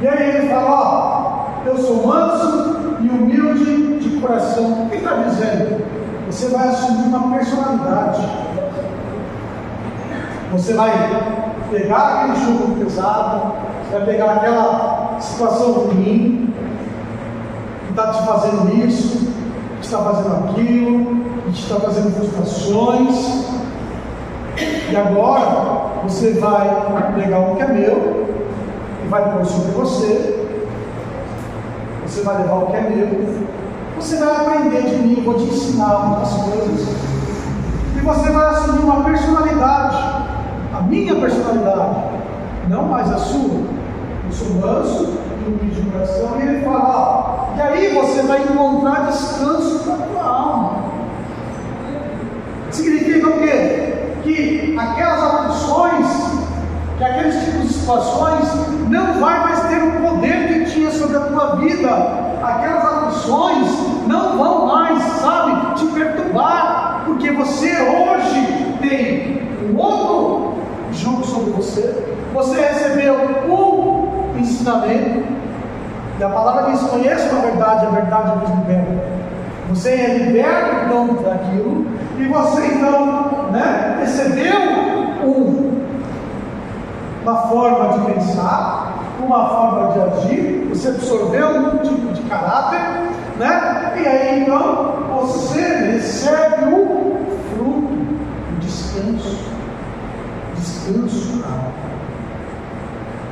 E aí ele fala: eu sou manso e humilde de coração. O que está dizendo? Você vai assumir uma personalidade. Você vai pegar aquele jugo pesado, você vai pegar aquela situação ruim, que está te fazendo isso, que está fazendo aquilo, que te está fazendo frustrações. E agora você vai pegar o que é meu e vai pôr sobre você. Você vai levar o que é meu. Você vai aprender de mim, eu vou te ensinar muitas coisas. E você vai assumir uma personalidade. A minha personalidade, não mais a sua. Eu sou manso e humilde de coração. E ele fala: e aí você vai encontrar descanso para a tua alma. Significa o quê? Que aquelas aflições, que aqueles tipos de situações não vai mais ter o poder que tinha sobre a tua vida. Aquelas aflições não vão mais, te perturbar. porque você hoje tem um outro jugo sobre você. Você recebeu um ensinamento, e a palavra diz: conheçam a verdade vos liberta. Você é liberto então daquilo, e você então recebeu uma forma de pensar, uma forma de agir, você absorveu um tipo de caráter, e aí então você recebe o fruto, o descanso.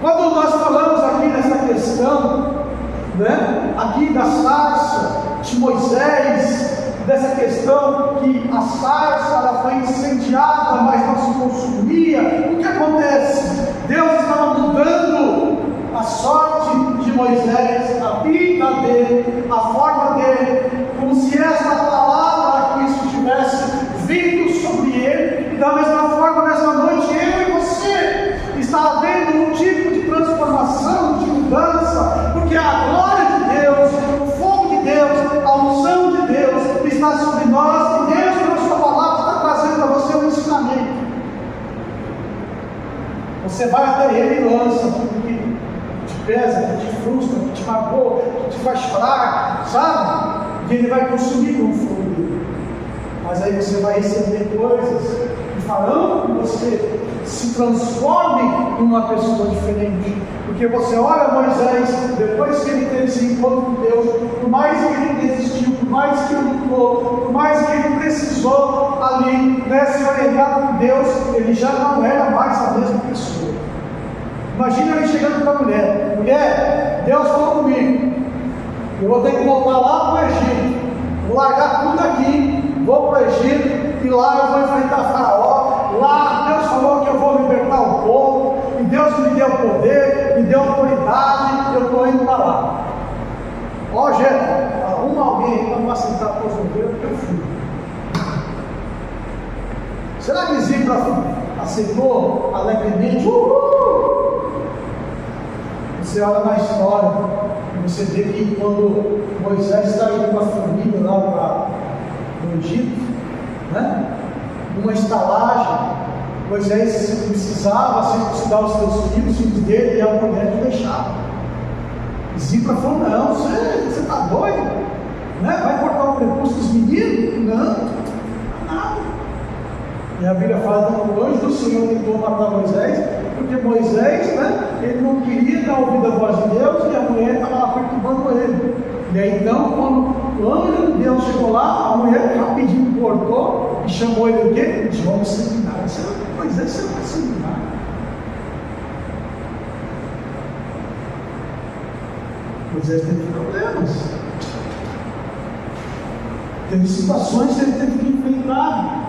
Quando nós falamos aqui nessa questão, aqui da sarça de Moisés, dessa questão que a sarça ela foi incendiada, mas não se consumia, o que acontece? Deus estava mudando a sorte de Moisés, a vida dele, a forma dele, como se essa palavra Cristo tivesse vindo sobre ele, e da mesma forma nessa noite eu e você está havendo um tipo de transformação, de mudança, porque a glória de Deus, o fogo de Deus, a unção de Deus está sobre nós, e Deus, na sua palavra, está trazendo para você um ensinamento. Você vai até ele e lança tudo que te pesa, que te frustra, que te magoa, que te faz fraco, sabe? E ele vai consumir com o fogo dele. Mas aí você vai receber coisas que farão que você se transforme em uma pessoa diferente. Porque você olha Moisés, depois que ele teve esse encontro com Deus, por mais que ele desistiu, por mais que ele lutou, por mais que ele precisou ali se orientar com Deus, ele já não era mais a mesma pessoa. Imagina ele chegando para a mulher: Deus falou comigo, eu vou ter que voltar lá para o Egito, vou largar tudo aqui, vou para o Egito, e lá eu vou enfrentar Faraó. Lá Deus falou que eu vou libertar o povo, e Deus me deu poder, me deu autoridade, eu estou indo para lá. Jéssica, arruma alguém para me assentar para os ovelhas, porque eu fui. Será que Zípora aceitou alegremente? Você olha na história e você vê que quando Moisés está indo com a família lá para o Egito, numa estalagem, Moisés precisava circuncidar os seus filhos dele, e a mulher não deixava. Zípora falou: não, você está doido? Vai cortar o prepúcio dos meninos? Não, nada. E a Bíblia fala que o anjo do Senhor tentou matar Moisés, porque Moisés, ele não queria dar ouvido à voz de Deus, e a mulher estava lá perturbando ele. E aí então, quando o anjo de Deus chegou lá, a mulher rapidinho cortou e chamou ele o quê? De homem sanguinário. Moisés, você não é sanguinário. Moisés teve problemas. Teve situações que ele teve que enfrentar.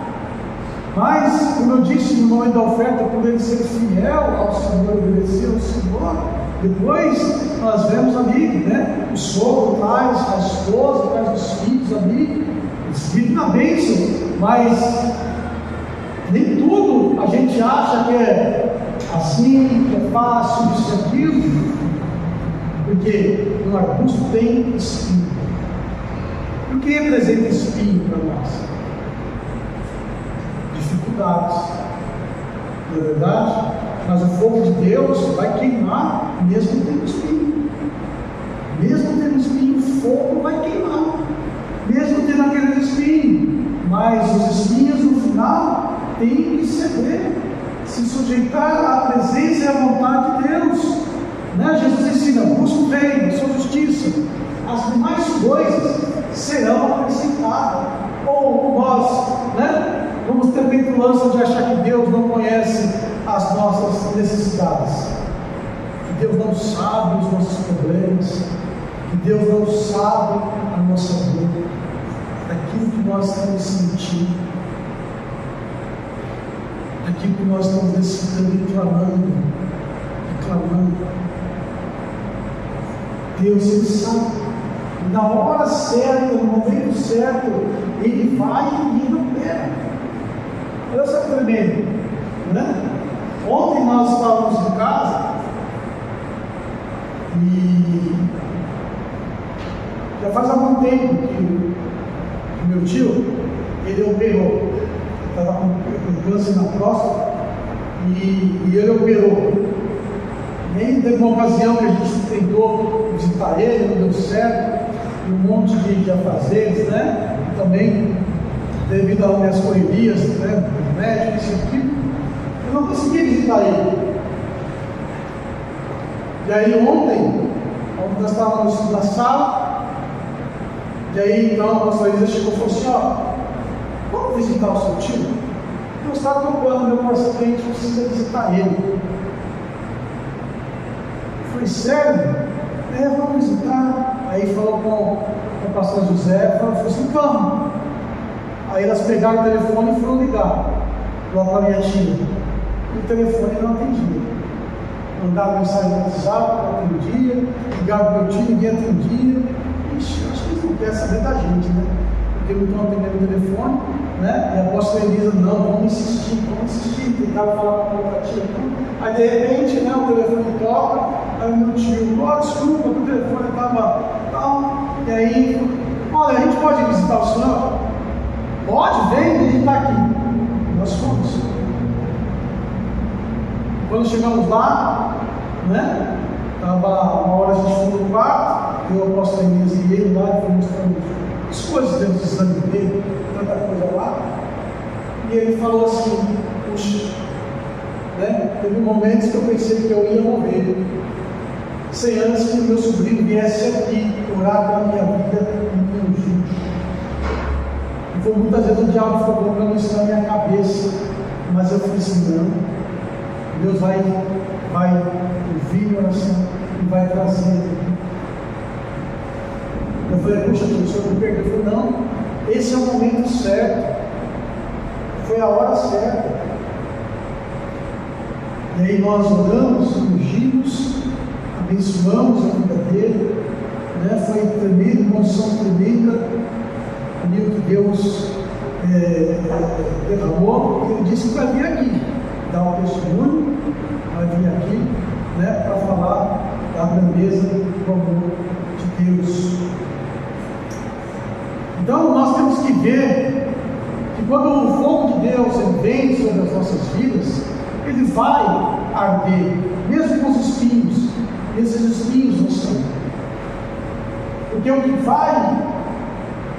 Mas, como eu disse no momento da oferta, por ele ser fiel ao Senhor, obedecer ao Senhor, depois nós vemos ali, o sogro traz a esposa, traz os filhos ali, eles vivem na bênção, mas nem tudo a gente acha que é assim, que é fácil, isso e aquilo, porque um arbusto tem espinho. E o que representa espinho para nós? Dificuldades, não é verdade? Mas o fogo de Deus vai queimar, mesmo tendo espinho. Mesmo tendo espinho, o fogo vai queimar, mesmo tendo aquele espinho. Mas os espinhos no final têm que ceder, se sujeitar à presença e à vontade de Deus. Jesus ensina: busca o reino, sua justiça, as demais coisas serão acrescentadas. Ou nós vamos ter petulância de achar que Deus não conhece as nossas necessidades, que Deus não sabe os nossos problemas, que Deus não sabe a nossa dor, daquilo que nós estamos sentindo, daquilo que nós estamos necessitando e clamando. Deus, Ele sabe, na hora certa, no momento certo, Ele vai e Ele opera. Olha só que tremendo, Ontem nós estávamos em casa e já faz algum tempo que o meu tio, ele operou. estava com câncer na próstata, e ele operou. E aí teve uma ocasião que a gente tentou visitar ele, não deu certo, um monte de afazeres, né? E também, devido às minhas correrias, né? Médicos, isso aqui, eu não consegui visitar ele. E aí ontem nós estávamos na sala, e aí então a pastora Elisa chegou e falou assim: ó, vamos visitar o seu tio? Eu estava tocando meu coração que a gente precisa visitar ele. Eu falei: sério? Vamos visitar. Aí falou com o pastor José, falou assim: vamos. Aí elas pegaram o telefone e foram ligar lá para minha tia. E o telefone não atendia. Mandaram mensagem no WhatsApp, não atendia. Ligaram para o meu tio, ninguém atendia. Ixi, acho que eles não querem saber da gente, né? Porque não estão atendendo o telefone, né? E a apóstola Elisa: não, vamos insistir. Tentava falar com a outra tia. Aí de repente, né, o telefone toca. Aí o meu tio: ó, desculpa, que o telefone estava tal. E aí: olha, a gente pode visitar o senhor? Pode, vem, ele está aqui. Nós fomos. Quando chegamos lá, né? Estava uma hora a gente foi no quarto, eu, a apóstola Inês e ele lá, e foi mostrando as coisas dentro do exame dele, tanta coisa lá. E ele falou assim: puxa, né? Teve momentos que eu pensei que eu ia morrer, sem antes que o meu sobrinho viesse aqui orar pela minha vida e me ungir. E foi muitas vezes o diabo ficou colocando isso na minha cabeça, mas eu falei assim: não. Deus vai ouvir minha oração e vai trazer. Eu falei: puxa, o senhor me perdeu. Eu falei: não, esse é o momento certo, foi a hora certa. E aí nós oramos, ungimos, abençoamos a vida dele, né? Foi tremenda, uma unção tremenda, ali o que Deus derramou. Ele disse que vai vir aqui dar um testemunho, vai vir aqui, né, para falar da grandeza do amor de Deus. Então nós temos que ver que quando o fogo de Deus vem sobre as nossas vidas, ele vai arder, mesmo com os espinhos. Esses espinhos não são. Porque o que vai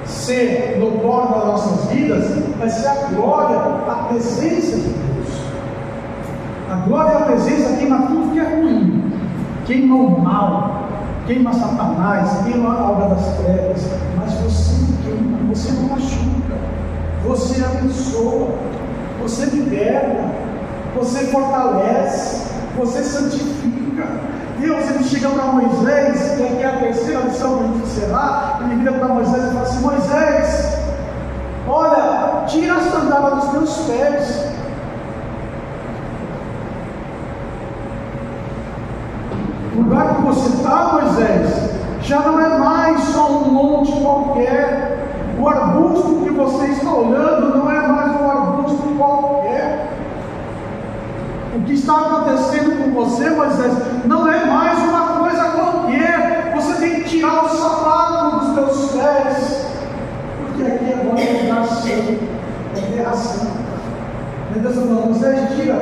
ser notório nas nossas vidas vai ser a glória, a presença de Deus. A glória e a presença queima tudo que é ruim, queima o mal, queima Satanás, queima a obra das trevas, mas você não queima, você não machuca, você abençoa, você liberta, você fortalece, você santifica. Deus, ele chega para Moisés, que é a terceira lição que a gente encerrar, ele vira para Moisés e fala assim: Moisés, olha, tira a sandália dos teus pés. O lugar que você está, Moisés, já não é mais só um monte qualquer. O arbusto que você está olhando não é mais um arbusto qualquer. O que está acontecendo com você, Moisés, não é mais uma coisa qualquer. Você tem que tirar o sapato dos teus pés, porque aqui agora é lugar santo, é terra santa. Deus está falando: Moisés, tira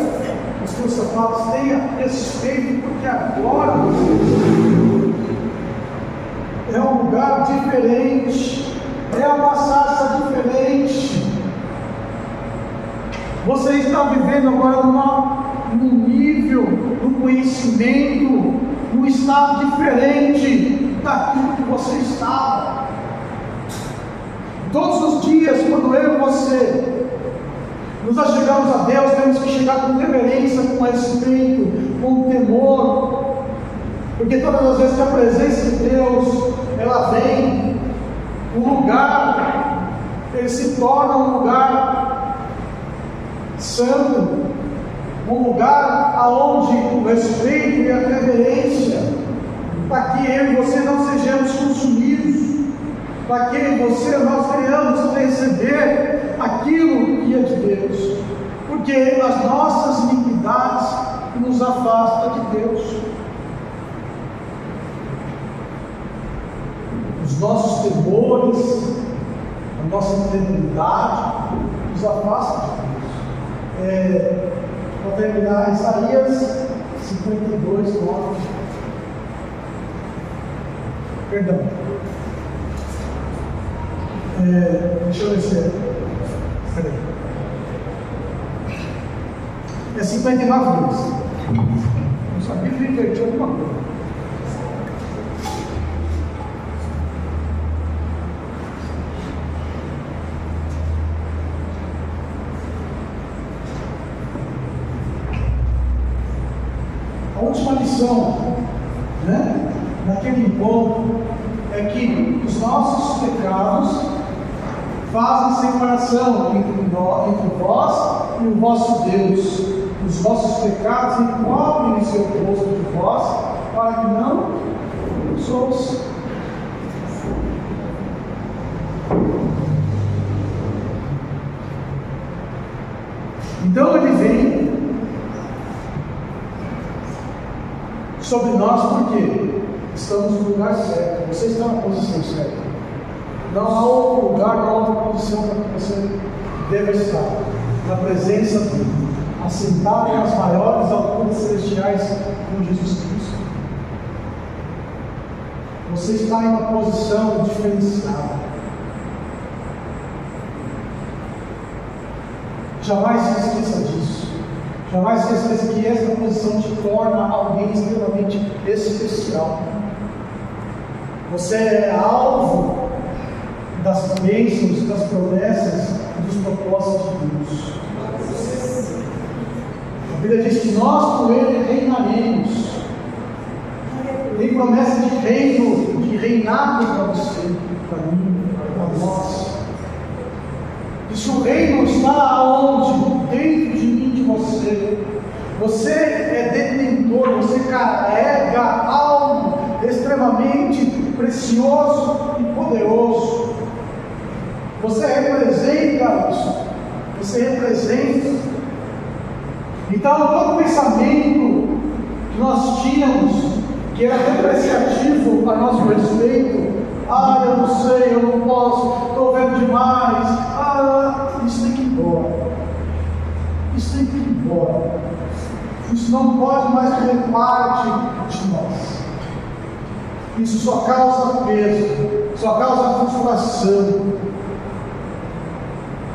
os teus sapatos, tenha respeito, porque agora é um lugar diferente, é uma sarça diferente. Você está vivendo agora num nível, num conhecimento, num estado diferente daquilo que você estava. Todos os dias, quando eu e você nos achegamos a Deus, temos que chegar com reverência, com respeito, com temor, porque todas as vezes que a presença de Deus ela vem, o lugar ele se torna um lugar santo, um lugar aonde o respeito e a reverência, para que eu e você não sejamos consumidos, para que eu e você nós venhamos receber aquilo que é de Deus, porque as nossas iniquidades nos afastam de Deus. Os nossos temores, a nossa incredulidade, nos afasta de Deus. Para terminar, Isaías 52, 9. Perdão. Deixa eu ver se peraí. É 59 vezes. Eu sabia que invertiu alguma coisa. A última lição, né, naquele encontro, é que os nossos pecados fazem separação entre vós e o vosso Deus. Os vossos pecados encobrem o seu rosto de vós, para que não sois. Então ele vem sobre nós porque estamos no lugar certo. Você está na posição certa. Não há outro lugar, não há outra posição para que você deva estar. Na presença dele, assentado nas maiores alturas celestiais com Jesus Cristo. Você está em uma posição diferenciada. Jamais se esqueça disso. Jamais se esqueça que essa posição te torna alguém extremamente especial. Você é alvo das bênçãos, das promessas e dos propósitos de Deus. A Bíblia diz que nós com Ele reinaremos. Tem promessa de reino, de reinado para você, para mim, para nós. Diz que o reino está aonde? Dentro de mim, de você. Você é detentor, você carrega algo extremamente precioso e poderoso. Você representa isso. Você representa. Então, todo pensamento que nós tínhamos, que era depreciativo a nosso respeito, eu não sei, eu não posso, estou vendo demais, isso tem que ir embora. Isso tem que ir embora. Isso não pode mais fazer parte de nós. Isso só causa peso, só causa frustração.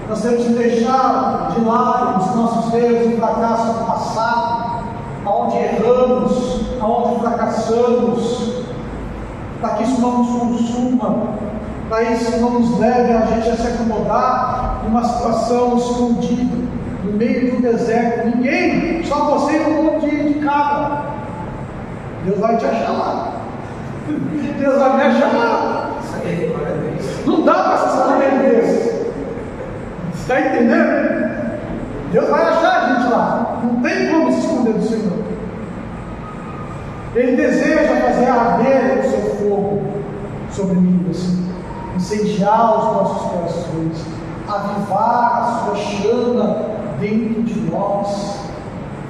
Nós temos que deixar de lado os nossos erros e fracassos do passado, aonde erramos, aonde fracassamos, para que isso não nos consuma, para isso não nos leve a gente a se acomodar numa situação escondida, no meio do deserto. Ninguém, só você e um monte de cabra. Deus vai te achar lá. Deus vai me achar lá. Não dá para se esconder de Deus. Está entendendo? Deus vai achar a gente lá. Não tem como se esconder do Senhor. Ele deseja fazer arder o seu fogo sobre mim, assim, incendiar os nossos corações, avivar a sua chama dentro de nós,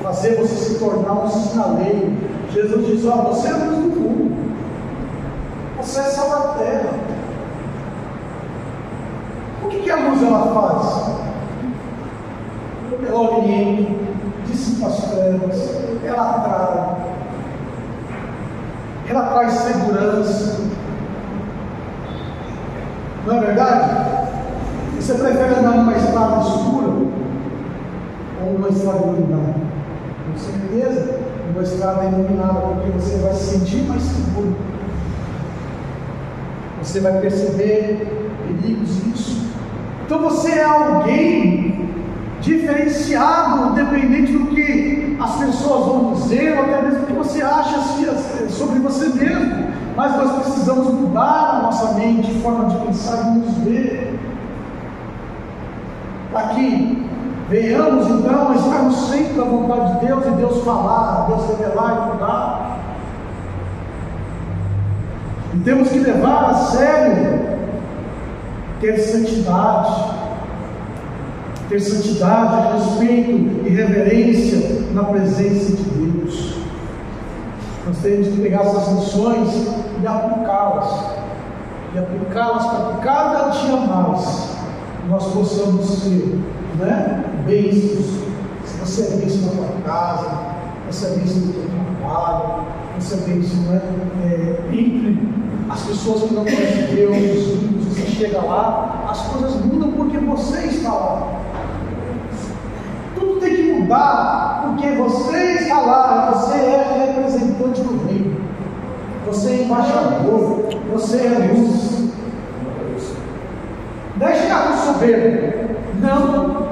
fazer você se tornar um sinaleiro. Jesus diz: você é a luz do mundo, você é sal da terra. O que a luz ela faz? Ela orienta, dissipa as trevas, ela traz segurança. Não é verdade? Você prefere andar numa estrada escura ou numa estrada iluminada? Com certeza, numa estrada iluminada, porque você vai se sentir mais seguro. Você vai perceber perigos disso. Então você é alguém diferenciado, independente do que as pessoas vão dizer, ou até mesmo o que você acha sobre você mesmo. Mas nós precisamos mudar a nossa mente, forma de pensar e nos ver, para que venhamos então a estarmos sempre à vontade de Deus, e Deus falar, Deus revelar e mudar. E temos que levar a sério ter santidade, respeito e reverência na presença de Deus. Nós temos que pegar essas lições e aplicá-las para que cada dia mais nós possamos ser né, bênçãos. Se você é bênção na sua casa, você é bênção no seu trabalho, você é bênção, né, entre as pessoas que não conhecem Deus, os filhos, você chega lá, as coisas mudam porque você está lá. Tudo tem que mudar porque você está lá, você é representante do reino, você é embaixador, você é luz. Deixa chegar com soberbo. Não,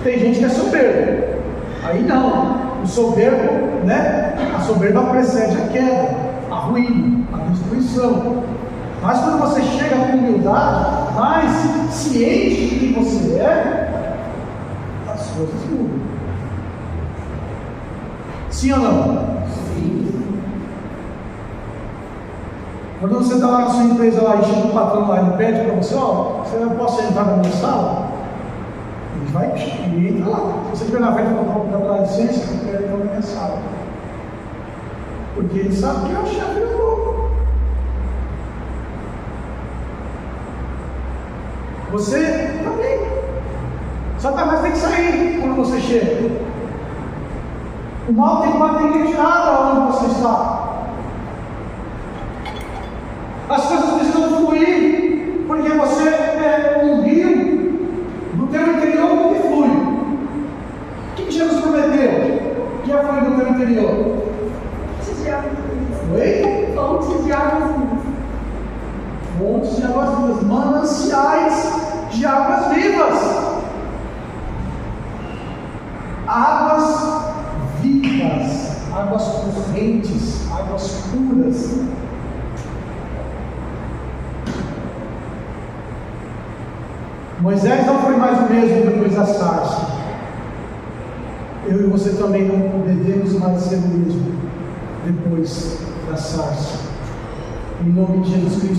tem gente que é soberbo. Aí não, o soberbo, né? A soberba precede a queda, a ruína, a destruição. Mas quando você chega com humildade, mais ciente de quem você é, as coisas mudam. Sim ou não? Sim. Quando você está lá na sua empresa lá e chega o patrão lá e pede para você, você não posso entrar na minha sala? Ele vai e entra lá. Se você estiver na frente para dar licença, ele quer entrar na minha sala. Porque ele sabe que é o chefe do povo. Você também. Só que mais tem que sair quando você chega. O mal tem que bater retirada onde você está. As coisas precisam fluir, porque você é um rio do teu interior que flui. O que Jesus prometeu? Que ia fluir do teu interior? Fontes de águas vivas. Oi? Fontes de águas vivas. Fontes de águas vivas, mananciais de águas vivas. Águas vivas, águas correntes, águas puras. Moisés não foi mais o mesmo depois da sarça. Eu e você também não podemos mais ser o mesmo depois da sarça. Em nome de Jesus Cristo.